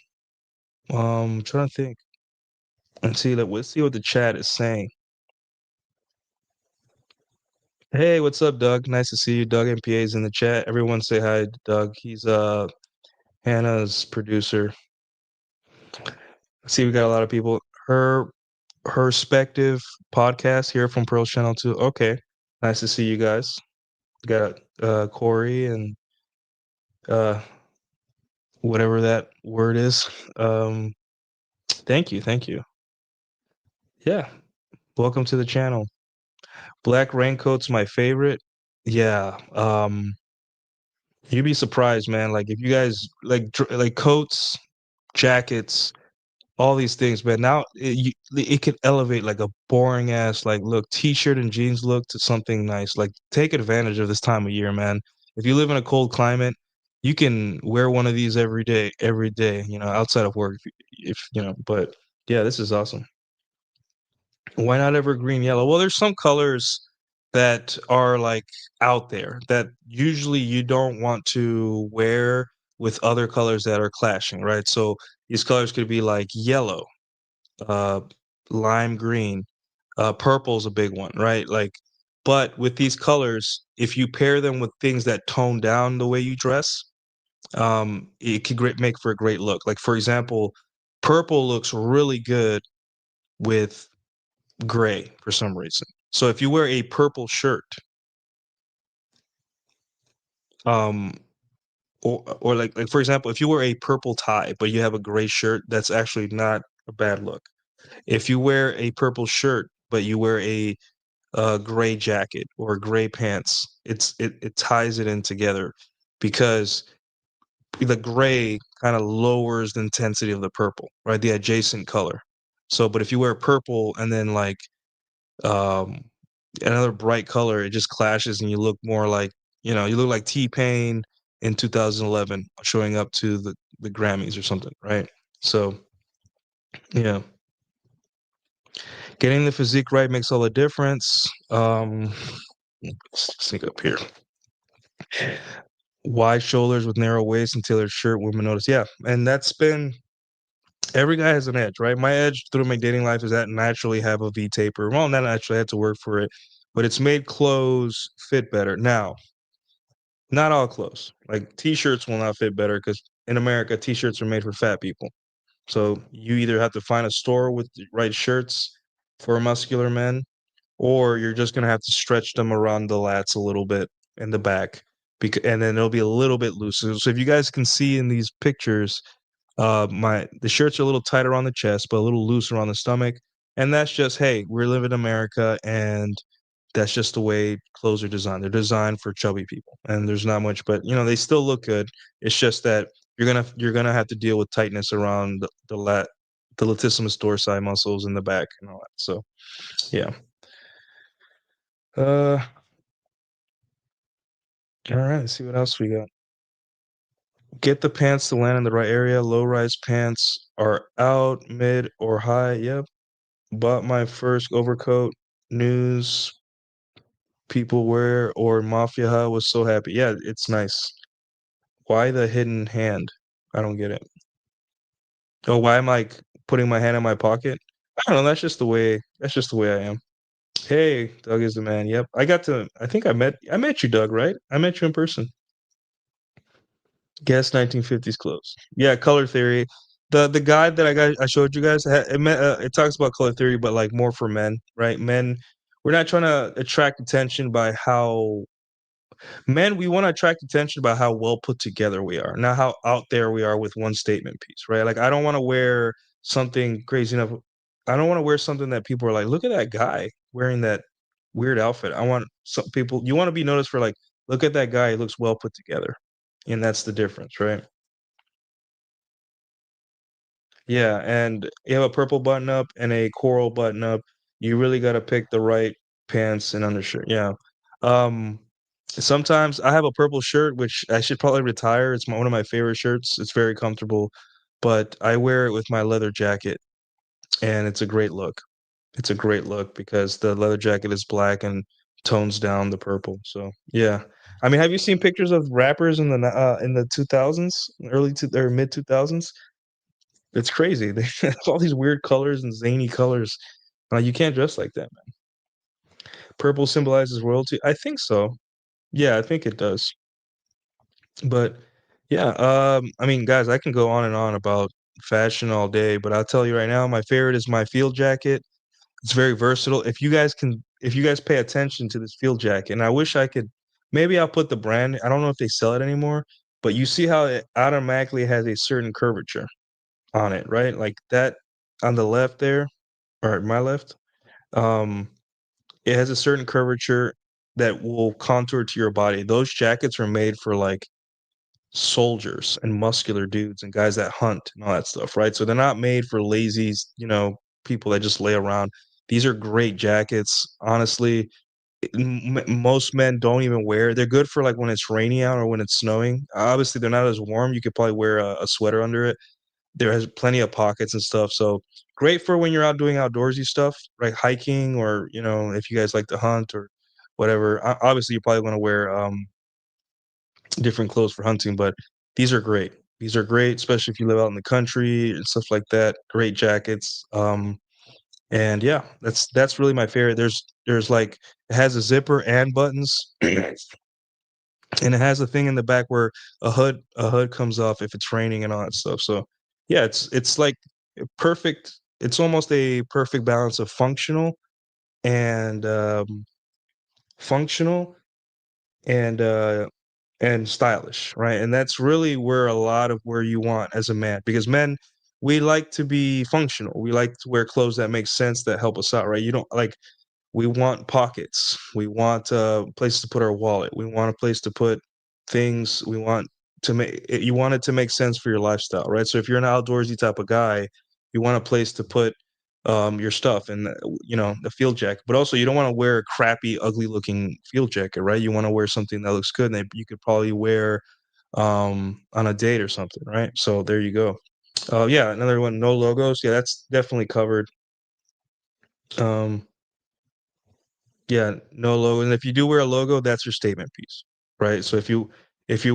Trying to think and see that. Let's see what the chat is saying. Hey, what's up, Doug? Nice to see you. Doug MPA is in the chat. Everyone say hi to Doug. He's Hannah's producer. See, we got a lot of people. Her Perspective podcast here from Pearl's channel too. Okay, nice to see you guys. Got Corey and uh, whatever that word is. Thank you, thank you. Yeah, welcome to the channel. Black raincoat's my favorite. Yeah, you'd be surprised, man. Like if you guys like coats, jackets, all these things, but now it could elevate like a boring ass like look t-shirt and jeans look to something nice. Like take advantage of this time of year, man. If you live in a cold climate, you can wear one of these every day, outside of work if but yeah, this is awesome. Why not evergreen yellow? Well, there's some colors that are like out there that usually you don't want to wear with other colors that are clashing, right? So these colors could be like yellow, uh, lime green, purple's a big one, right? Like, but with these colors, if you pair them with things that tone down the way you dress, it could make for a great look. Like for example, purple looks really good with gray for some reason. So if you wear a purple shirt, um, or like for example, if you wear a purple tie but you have a gray shirt, that's actually not a bad look. If you wear a purple shirt but you wear a gray jacket or gray pants, it ties it in together because the gray kind of lowers the intensity of the purple, right? The adjacent color. So, but if you wear purple and then like um, another bright color, it just clashes and you look more like, you look like T-Pain in 2011 showing up to the Grammys or something, right? So, yeah. Getting the physique right makes all the difference. Let's sneak up here. Wide shoulders with narrow waist and tailored shirt, women notice. Yeah, and that's been every guy has an edge, right? My edge through my dating life is that naturally have a V taper. Well, not naturally, I had to work for it, but it's made clothes fit better. Now, not all clothes. Like t-shirts will not fit better because in America, t-shirts are made for fat people. So you either have to find a store with the right shirts for muscular men, or you're just gonna have to stretch them around the lats a little bit in the back, and then it'll be a little bit looser. So if you guys can see in these pictures, the shirts are a little tighter on the chest, but a little looser on the stomach, and that's just hey, we're living in America, and that's just the way clothes are designed. They're designed for chubby people, and there's not much, but they still look good. It's just that you're gonna have to deal with tightness around the latissimus dorsi muscles in the back and all that. So yeah. Uh, all right. Let's see what else we got. Get the pants to land in the right area. Low rise pants are out, mid or high. Yep. Bought my first overcoat. News people wear or Mafia Hut was so happy. Yeah, it's nice. Why the hidden hand? I don't get it. Oh, why am I putting my hand in my pocket? I don't know. That's just the way I am. Hey, Doug is the man. Yep. I think I met you, Doug, right? I met you in person. Guess 1950s clothes. Yeah, color theory. The guide that I showed you guys, it talks about color theory, but like more for men, right? Men, we're not trying to attract attention by how men, we want to attract attention by how well put together we are, not how out there we are with one statement piece, right? Like I don't want to wear something crazy enough. I don't want to wear something that people are like, look at that guy wearing that weird outfit. I want some people, you want to be noticed for like, look at that guy, he looks well put together. And that's the difference, right? Yeah, and you have a purple button up and a coral button up. You really got to pick the right pants and undershirt. Yeah. Um, Sometimes I have a purple shirt, which I should probably retire. It's one of my favorite shirts. It's very comfortable, but I wear it with my leather jacket, and it's a great look. It's a great look because the leather jacket is black and tones down the purple. So yeah, I mean, have you seen pictures of rappers in the 2000s, early to or mid 2000s? It's crazy. They have all these weird colors and zany colors. You can't dress like that, man. Purple symbolizes royalty. I think so. Yeah, I think it does. But yeah, I mean, guys, I can go on and on about fashion all day, but I'll tell you right now, my favorite is my field jacket. It's very versatile. If you guys pay attention to this field jacket, and I wish I could, maybe I'll put the brand. I don't know if they sell it anymore, but you see how it automatically has a certain curvature on it, right? Like that on the left there, or my left, um, it has a certain curvature that will contour to your body. Those jackets are made for like soldiers and muscular dudes and guys that hunt and all that stuff, right? So they're not made for lazy, people that just lay around. These are great jackets. Honestly, most men don't even wear. They're good for like when it's rainy out or when it's snowing. Obviously, they're not as warm. You could probably wear a sweater under it. There has plenty of pockets and stuff. So great for when you're out doing outdoorsy stuff, right? Hiking or if you guys like to hunt or whatever. Obviously, you probably want to wear different clothes for hunting, but these are great. These are great, especially if you live out in the country and stuff like that. Great jackets. And yeah, that's really my favorite. There's like it has a zipper and buttons, and it has a thing in the back where a hood comes off if it's raining and all that stuff. So yeah, it's like perfect. It's almost a perfect balance of and functional and stylish, right? And that's really where a lot of where you want as a man, because men, we like to be functional. We like to wear clothes that make sense, that help us out, right? You don't like we want pockets. We want a place to put our wallet. We want a place to put things. We want to make you want it to make sense for your lifestyle, right? So if you're an outdoorsy type of guy, you want a place to put your stuff and the field jacket. But also you don't want to wear a crappy, ugly looking field jacket, right? You want to wear something that looks good and that you could probably wear on a date or something, right? So there you go. Yeah, another one, no logos. Yeah, that's definitely covered. Um, Yeah, no logo. And if you do wear a logo, that's your statement piece, right? So if you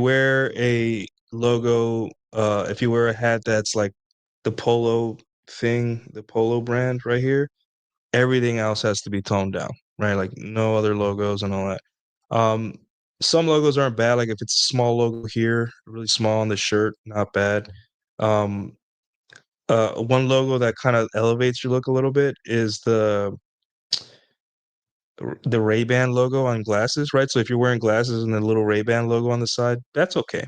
wear a logo, if you wear a hat that's like the polo thing, the polo brand right here, everything else has to be toned down, right? Like no other logos and all that. Um, some logos aren't bad. Like if it's a small logo here, really small on the shirt, not bad. Um, one logo that kind of elevates your look a little bit is the Ray-Ban logo on glasses, right? So if you're wearing glasses and the little Ray-Ban logo on the side, that's okay,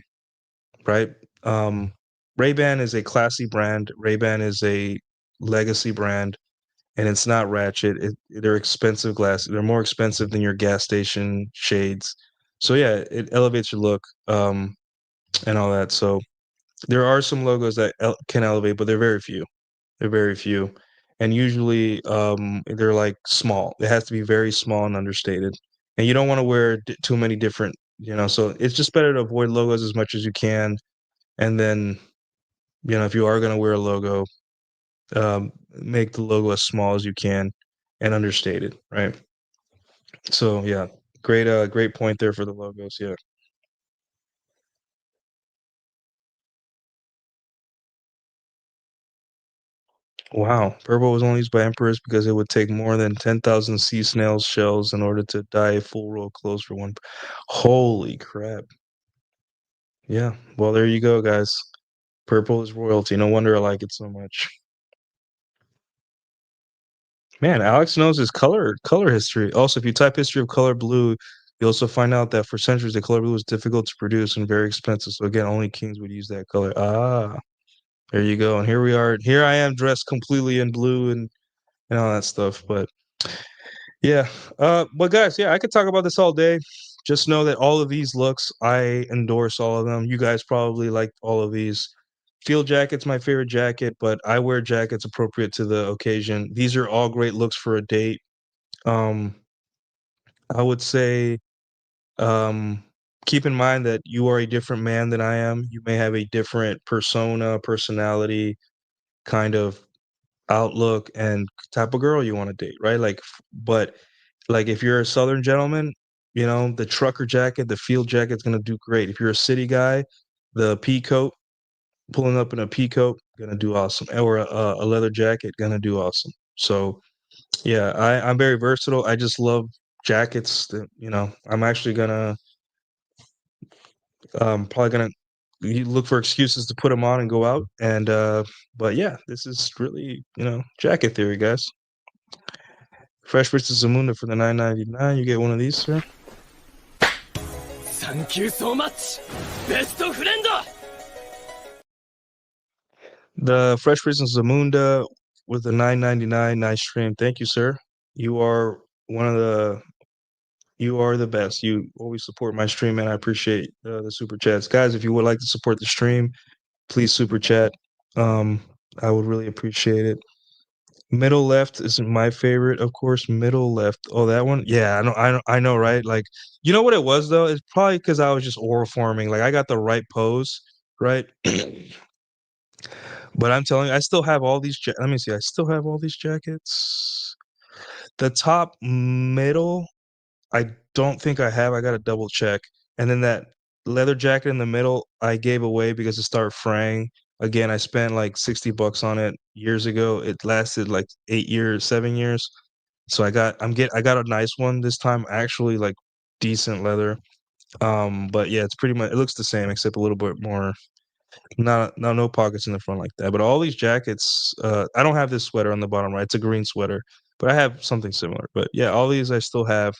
right? Um, Ray-Ban is a classy brand. Ray-Ban is a legacy brand, and it's not ratchet. They're expensive glasses. They're more expensive than your gas station shades. So yeah, it elevates your look, and all that. So there are some logos that can elevate, but they're very few. They're very few, and usually they're like small. It has to be very small and understated, and you don't want to wear too many different. So it's just better to avoid logos as much as you can, and then if you are going to wear a logo, make the logo as small as you can and understated, right? So yeah, great point there for the logos. Yeah. Wow, purple was only used by emperors because it would take more than 10,000 sea snails shells in order to dye a full row of clothes for one. Holy crap. Yeah, well, there you go, guys. Purple is royalty. No wonder I like it so much. Man, Alex knows his color history. Also, if you type history of color blue, you also find out that for centuries the color blue was difficult to produce and very expensive. So again, only kings would use that color. Ah, there you go. And here we are. Here I am dressed completely in blue and all that stuff. But yeah. But guys, yeah, I could talk about this all day. Just know that all of these looks, I endorse all of them. You guys probably like all of these. Field jacket's my favorite jacket, but I wear jackets appropriate to the occasion. These are all great looks for a date. Um, I would say, um, keep in mind that you are a different man than I am. You may have a different persona, personality, kind of outlook, and type of girl you want to date, right? But like if you're a Southern gentleman, the trucker jacket, the field jacket's gonna do great. If you're a city guy, the pea coat, pulling up in a pea coat, gonna do awesome. Or a leather jacket, gonna do awesome. So yeah, I'm very versatile. I just love jackets. I'm actually gonna probably gonna look for excuses to put them on and go out. And but yeah, this is really jacket theory, guys. Fresh versus Zamunda for the 9.99. You get one of these, sir. Thank you so much, best friend! The Fresh Prince of Zamunda with the 9.99. Nice stream. Thank you, sir. You are the best. You always support my stream, and I appreciate the super chats. Guys, if you would like to support the stream, please super chat. I would really appreciate it. Middle left is my favorite, of course. Middle left. Oh, that one. Yeah, I know, right? Like, you know what it was though? It's probably because I was just oral forming. Like, I got the right pose, right? But I'm telling you, I still have all these. Let me see. I still have all these jackets. The top middle, I don't think I have. I got to double check. And then that leather jacket in the middle, I gave away because it started fraying. Again, I spent like $60 on it years ago. It lasted like 8 years, 7 years. So I got a nice one this time, actually like decent leather. But yeah, it's pretty much it looks the same except a little bit more not no pockets in the front like that. But all these jackets, I don't have this sweater on the bottom right. It's a green sweater, but I have something similar. But yeah, all these I still have.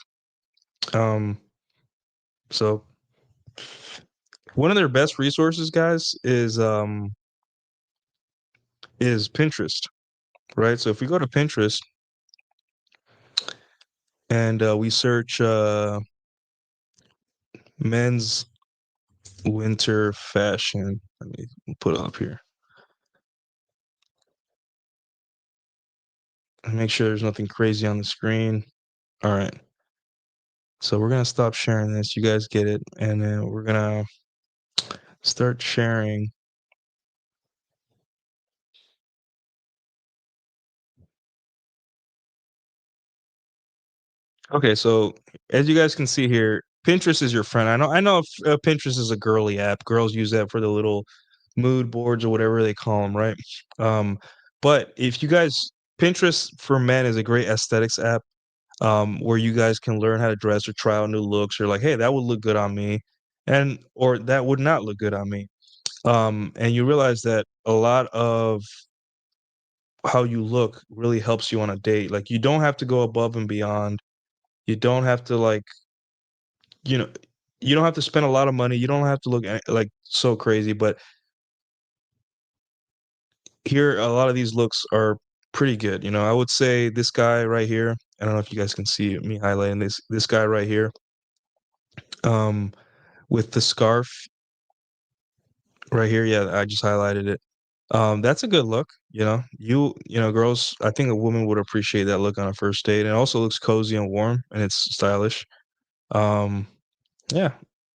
Um, so one of their best resources, guys, is Pinterest, right? So if we go to Pinterest and we search men's winter fashion, let me put it up here and make sure there's nothing crazy on the screen. All right. So we're gonna stop sharing this. You guys get it, and then we're gonna start sharing. Okay, so as you guys can see here, Pinterest is your friend. I know if, Pinterest is a girly app. Girls use that for the little mood boards or whatever they call them, right? Um, but if you guys, Pinterest for men is a great aesthetics app, where you guys can learn how to dress or try out new looks, or like, hey, that would look good on me, or that would not look good on me. And you realize that a lot of how you look really helps you on a date. Like, you don't have to go above and beyond. You don't have to you know, you don't have to spend a lot of money. You don't have to look like so crazy, but here a lot of these looks are pretty good. You know, I would say this guy right here. I don't know if you guys can see me highlighting this guy right here, um, with the scarf right here. Yeah, I just highlighted it. That's a good look. Girls. I think a woman would appreciate that look on a first date. And it also looks cozy and warm, and it's stylish. Um, Yeah.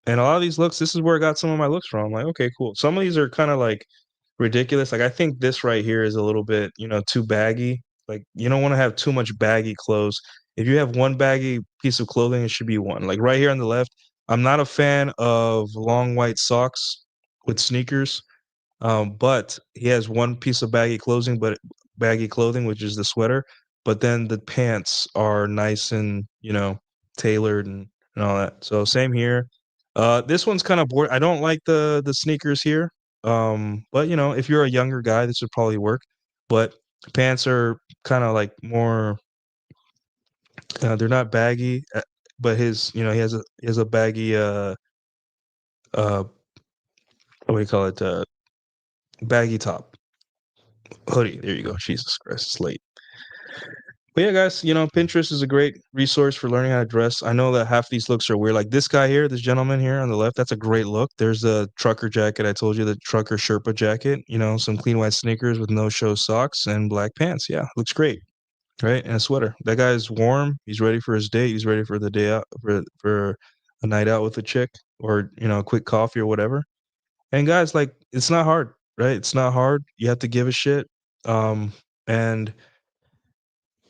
And a lot of these looks, this is where I got some of my looks from. I'm like, okay, cool. Some of these are kind of like ridiculous. Like I think this right here is a little bit, too baggy. Like you don't want to have too much baggy clothes. If you have one baggy piece of clothing, it should be one. Like right here on the left, I'm not a fan of long white socks with sneakers. But he has one piece of baggy clothing, which is the sweater. But then the pants are nice and tailored and all that. So same here. This one's kind of boring. I don't like the sneakers here. But if you're a younger guy, this would probably work. But pants are kind of like more. They're not baggy, but he has a baggy uh what do you call it baggy top. Hoodie. There you go. Jesus Christ, it's late. But yeah, guys, Pinterest is a great resource for learning how to dress. I know that half these looks are weird. Like this guy here, this gentleman here on the left, that's a great look. There's the trucker jacket. I told you, the trucker Sherpa jacket, some clean white sneakers with no show socks and black pants. Yeah, looks great. Right. And a sweater. That guy's warm. He's ready for his date. He's ready for the day out for a night out with a chick or, a quick coffee or whatever. And guys, like, it's not hard, right? It's not hard. You have to give a shit. And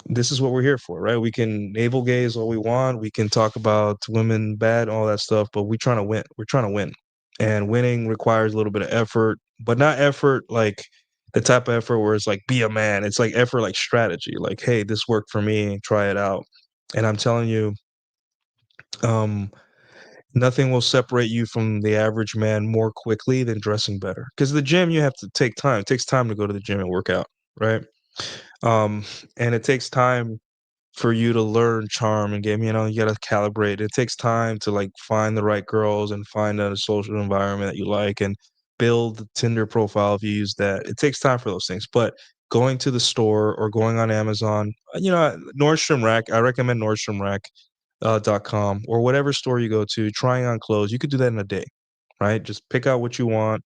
this is what we're here for, right? We can navel gaze all we want. We can talk about women bad, all that stuff, but we're trying to win. We're trying to win. And winning requires a little bit of effort, but not effort like the type of effort where it's like be a man. It's like effort like strategy. Like, hey, this worked for me, try it out. And I'm telling you, um, nothing will separate you from the average man more quickly than dressing better. Because the gym, you have to take time. It takes time to go to the gym and work out, right? Um, and it takes time for you to learn charm and game. You got to calibrate. It takes time to like find the right girls and find a social environment that you like and build the Tinder profile if you use that. It takes time for those things. But going to the store or going on Amazon, Nordstrom Rack, I recommend Nordstrom Rack .com or whatever store you go to, trying on clothes. You could do that in a day, right? Just pick out what you want,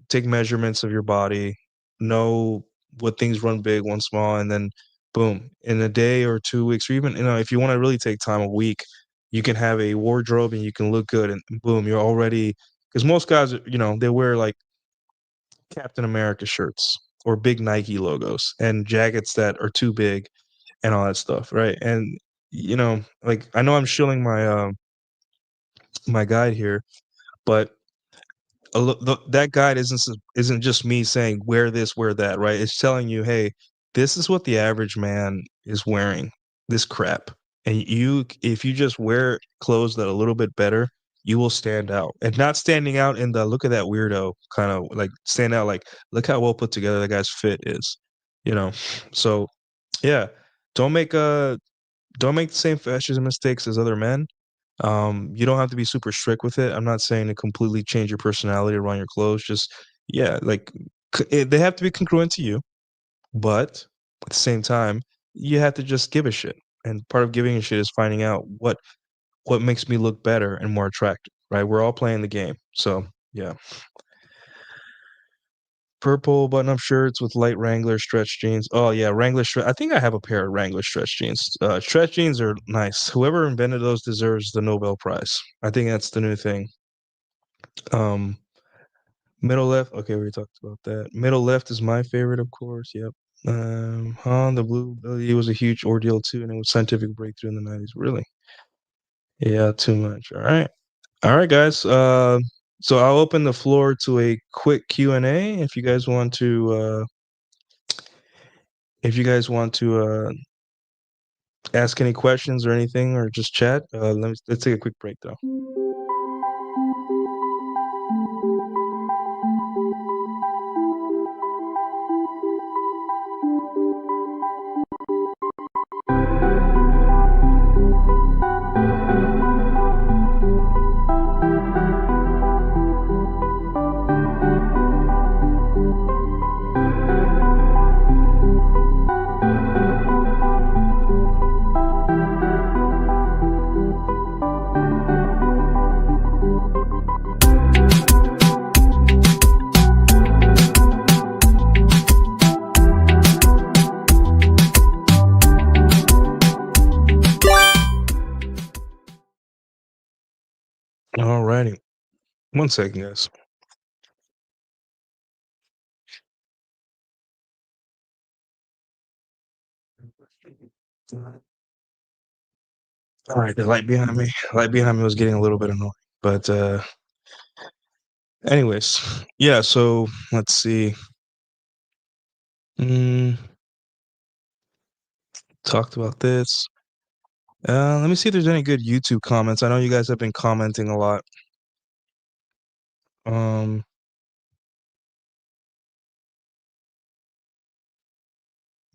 take measurements of your body, know what things run big, one small, and then boom, in a day or 2 weeks, or even if you want to really take time, a week, you can have a wardrobe and you can look good, and boom, you're already, because most guys, they wear like Captain America shirts or big Nike logos and jackets that are too big and all that stuff, right? And like I know I'm shilling my guide here, but that guide isn't just me saying wear this, wear that, right? It's telling you, hey, this is what the average man is wearing, this crap. And if you just wear clothes that are a little bit better, you will stand out. And not standing out in the look at that weirdo kind of like stand out like look how well put together that guy's fit is. You know. So yeah, don't make don't make the same fashion mistakes as other men. You don't have to be super strict with it. I'm not saying to completely change your personality around your clothes. Just yeah, like they have to be congruent to you, but at the same time, you have to just give a shit. And part of giving a shit is finding out what makes me look better and more attractive. Right? We're all playing the game, so yeah. Purple button-up shirts with light Wrangler stretch jeans. Oh yeah, Wrangler stretch. I think I have a pair of Wrangler stretch jeans. Stretch jeans are nice. Whoever invented those deserves the Nobel Prize. I think that's the new thing. Um, Middle left. Okay, we talked about that. Middle left is my favorite, of course. Yep. The blue. It was a huge ordeal too, and it was scientific breakthrough in the '90s. Really? Yeah, too much. All right, guys. So I'll open the floor to a quick Q&A if you guys want to. Ask any questions or anything, or just chat. Let's take a quick break though. One second, guys. All right, the light behind me was getting a little bit annoying, but anyways, yeah. So let's see. Mm, talked about this. Let me see if there's any good YouTube comments. I know you guys have been commenting a lot. Um,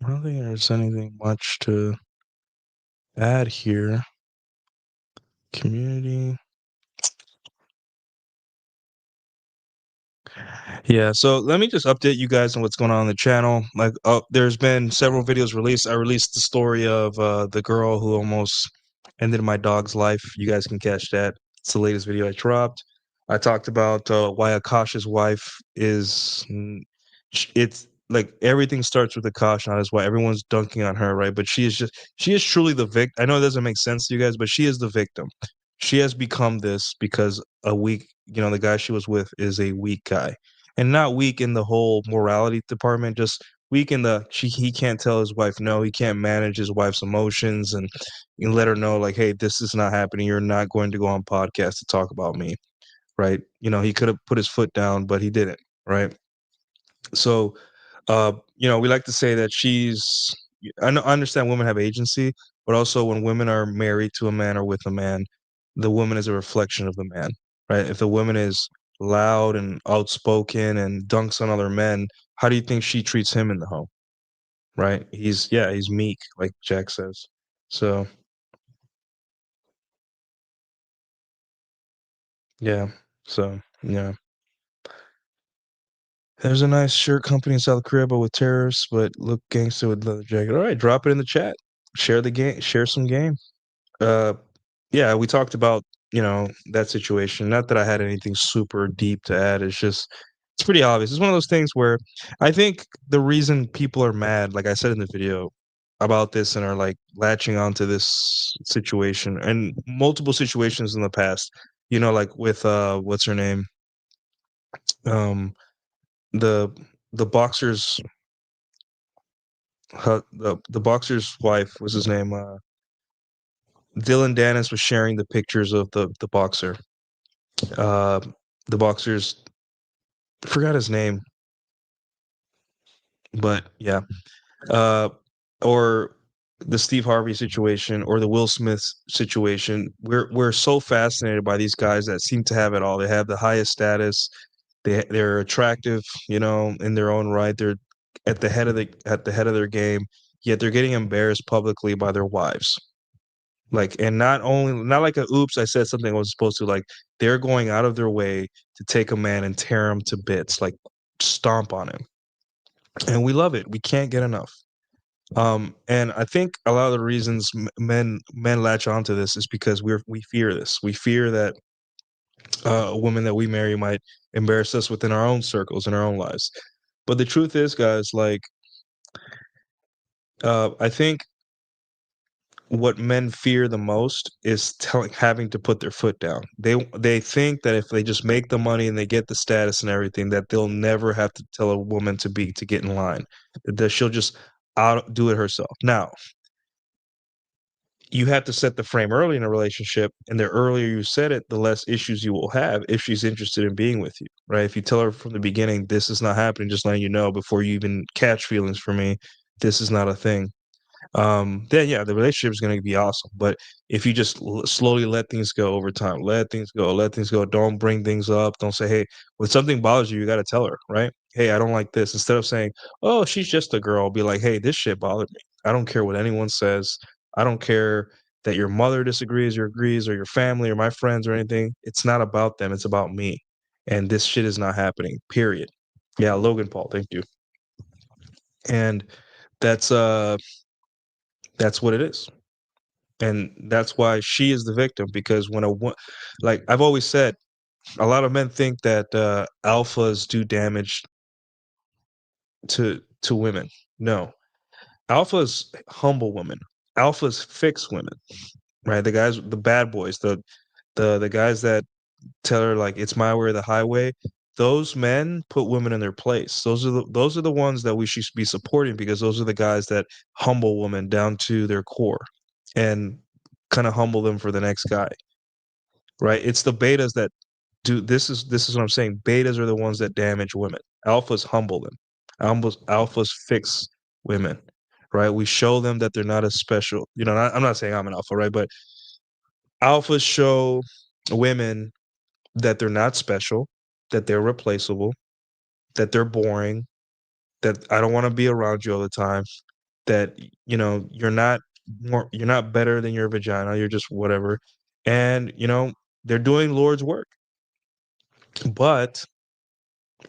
I don't think there's anything much to add here. Community. Yeah, so let me just update you guys on what's going on the channel. Like, there's been several videos released. I released the story of the girl who almost ended my dog's life. You guys can catch that. It's the latest video I dropped. I talked about why Akasha's wife is. It's like everything starts with Akash, not his wife. Everyone's dunking on her, right? But she is truly the victim. I know it doesn't make sense to you guys, but she is the victim. She has become this because the guy she was with is a weak guy, and not weak in the whole morality department, just weak in he can't tell his wife no, he can't manage his wife's emotions and let her know like, hey, this is not happening. You're not going to go on podcast to talk about me, right? He could have put his foot down, but he didn't, right? So, we like to say that I understand women have agency, but also when women are married to a man or with a man, the woman is a reflection of the man, right? If the woman is loud and outspoken and dunks on other men, how do you think she treats him in the home, right? He's meek, like Jack says. So, yeah. So, yeah. There's a nice shirt company in South Korea, but with terrorists, but look gangster with leather jacket. All right, drop it in the chat. Share the game. Share some game. Uh, yeah, we talked about that situation. Not that I had anything super deep to add. It's pretty obvious. It's one of those things where I think the reason people are mad, like I said in the video, about this and are like latching onto this situation and multiple situations in the past. Like with what's her name? Um, the the boxer's the boxer's wife was his name. Dylan Dennis was sharing the pictures of the boxer. Uh, the boxer's I forgot his name, but yeah. Uh, or the Steve Harvey situation or the Will Smith situation. We're so fascinated by these guys that seem to have it all. They have the highest status. They're attractive, in their own right. They're at the head of their game, yet they're getting embarrassed publicly by their wives. Like, and not like a oops, I said something I wasn't supposed to. Like, they're going out of their way to take a man and tear him to bits, like stomp on him. And we love it. We can't get enough. And I think a lot of the reasons men latch onto this is because we fear this. We fear that a woman that we marry might embarrass us within our own circles in our own lives. But the truth is, guys, like, I think what men fear the most is having to put their foot down. They think that if they just make the money and they get the status and everything, that they'll never have to tell a woman to get in line. That she'll just do it herself. Now, you have to set the frame early in a relationship, and the earlier you set it, the less issues you will have if she's interested in being with you, right? If you tell her from the beginning, this is not happening, just letting you know before you even catch feelings for me, this is not a thing. Then yeah, the relationship is going to be awesome. But if you just slowly let things go over time, let things go, don't bring things up, don't say, hey, when something bothers you, you got to tell her, right? Hey, I don't like this. Instead of saying, oh, she's just a girl, be like, hey, this shit bothered me. I don't care what anyone says. I don't care that your mother disagrees or agrees or your family or my friends or anything. It's not about them. It's about me. And this shit is not happening, period. Yeah, Logan Paul, thank you. And that's that's what it is. And that's why she is the victim, because like I've always said, a lot of men think that alphas do damage to women. No, alphas humble women. Alphas fix women, right? The bad boys, the guys that tell her like it's my way or the highway. Those men put women in their place. Those are the ones that we should be supporting, because those are the guys that humble women down to their core and kind of humble them for the next guy, right? It's the betas that do this is what I'm saying. Betas are the ones that damage women. Alphas humble them. Alphas fix women, right? We show them that they're not as special. I'm not saying I'm an alpha, right? But alphas show women that they're not special, that they're replaceable, that they're boring, that I don't want to be around you all the time, that you're not better than your vagina, you're just whatever. And they're doing Lord's work. But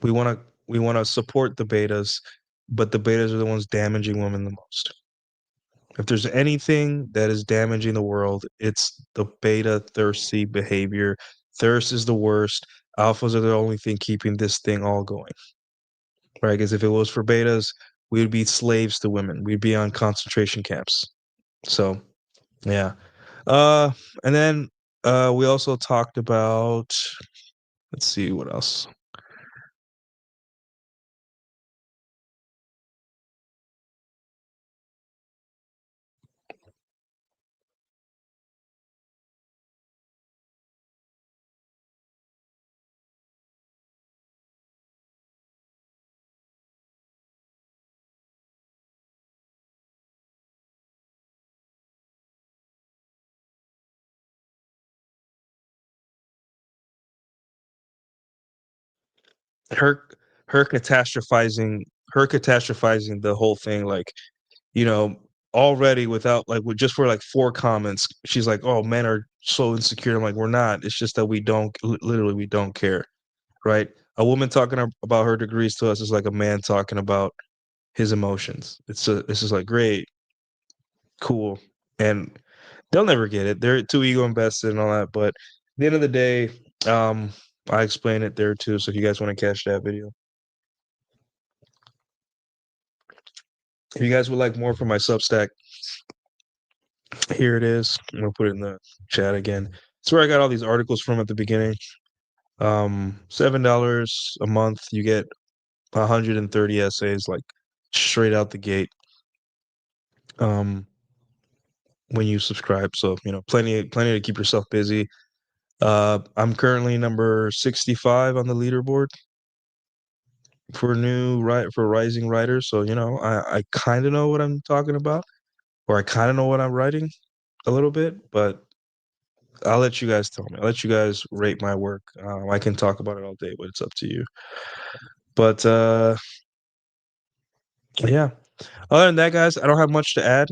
we want to support the betas, but the betas are the ones damaging women the most. If there's anything that is damaging the world, it's the beta thirsty behavior. Thirst is the worst. Alphas are the only thing keeping this thing all going. Right? Because if it was for betas, we would be slaves to women. We'd be on concentration camps. So, yeah. Uh, and then we also talked about, let's see what else. Her her catastrophizing the whole thing, like, you know, already without like with just for like 4 comments, she's like, "Oh, men are so insecure." I'm like, "We're not. It's just that we don't literally we don't care." Right? A woman talking about her degrees to us is like a man talking about his emotions. This is like great, cool, and they'll never get it. They're too ego invested and all that. But at the end of the day, um, I explain it there too. So if you guys want to catch that video, if you guys would like more from my Substack, here it is. I'm gonna put it in the chat again. It's where I got all these articles from at the beginning. $7 a month, you get 130 essays, like straight out the gate. When you subscribe, so plenty to keep yourself busy. I'm currently number 65 on the leaderboard for rising writers. So I kind of know what I'm talking about, or I kind of know what I'm writing a little bit, but I'll let you guys tell me. I'll let you guys rate my work. I can talk about it all day, but it's up to you. But yeah. Other than that, guys, I don't have much to add.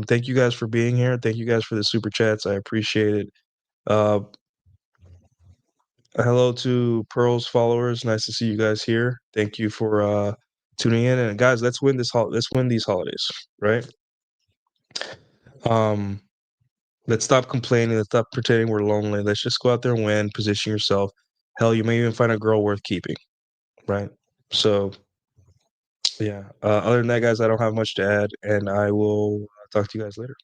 Thank you guys for being here. Thank you guys for the super chats. I appreciate it. Uh, Hello to Pearl's followers. Nice to see you guys here. Thank you for tuning in. And guys, let's win let's win these holidays, right? Let's stop complaining. Let's stop pretending we're lonely. Let's just go out there and win. Position yourself. Hell, you may even find a girl worth keeping, right? So, yeah. Other than that, guys, I don't have much to add, and I will talk to you guys later.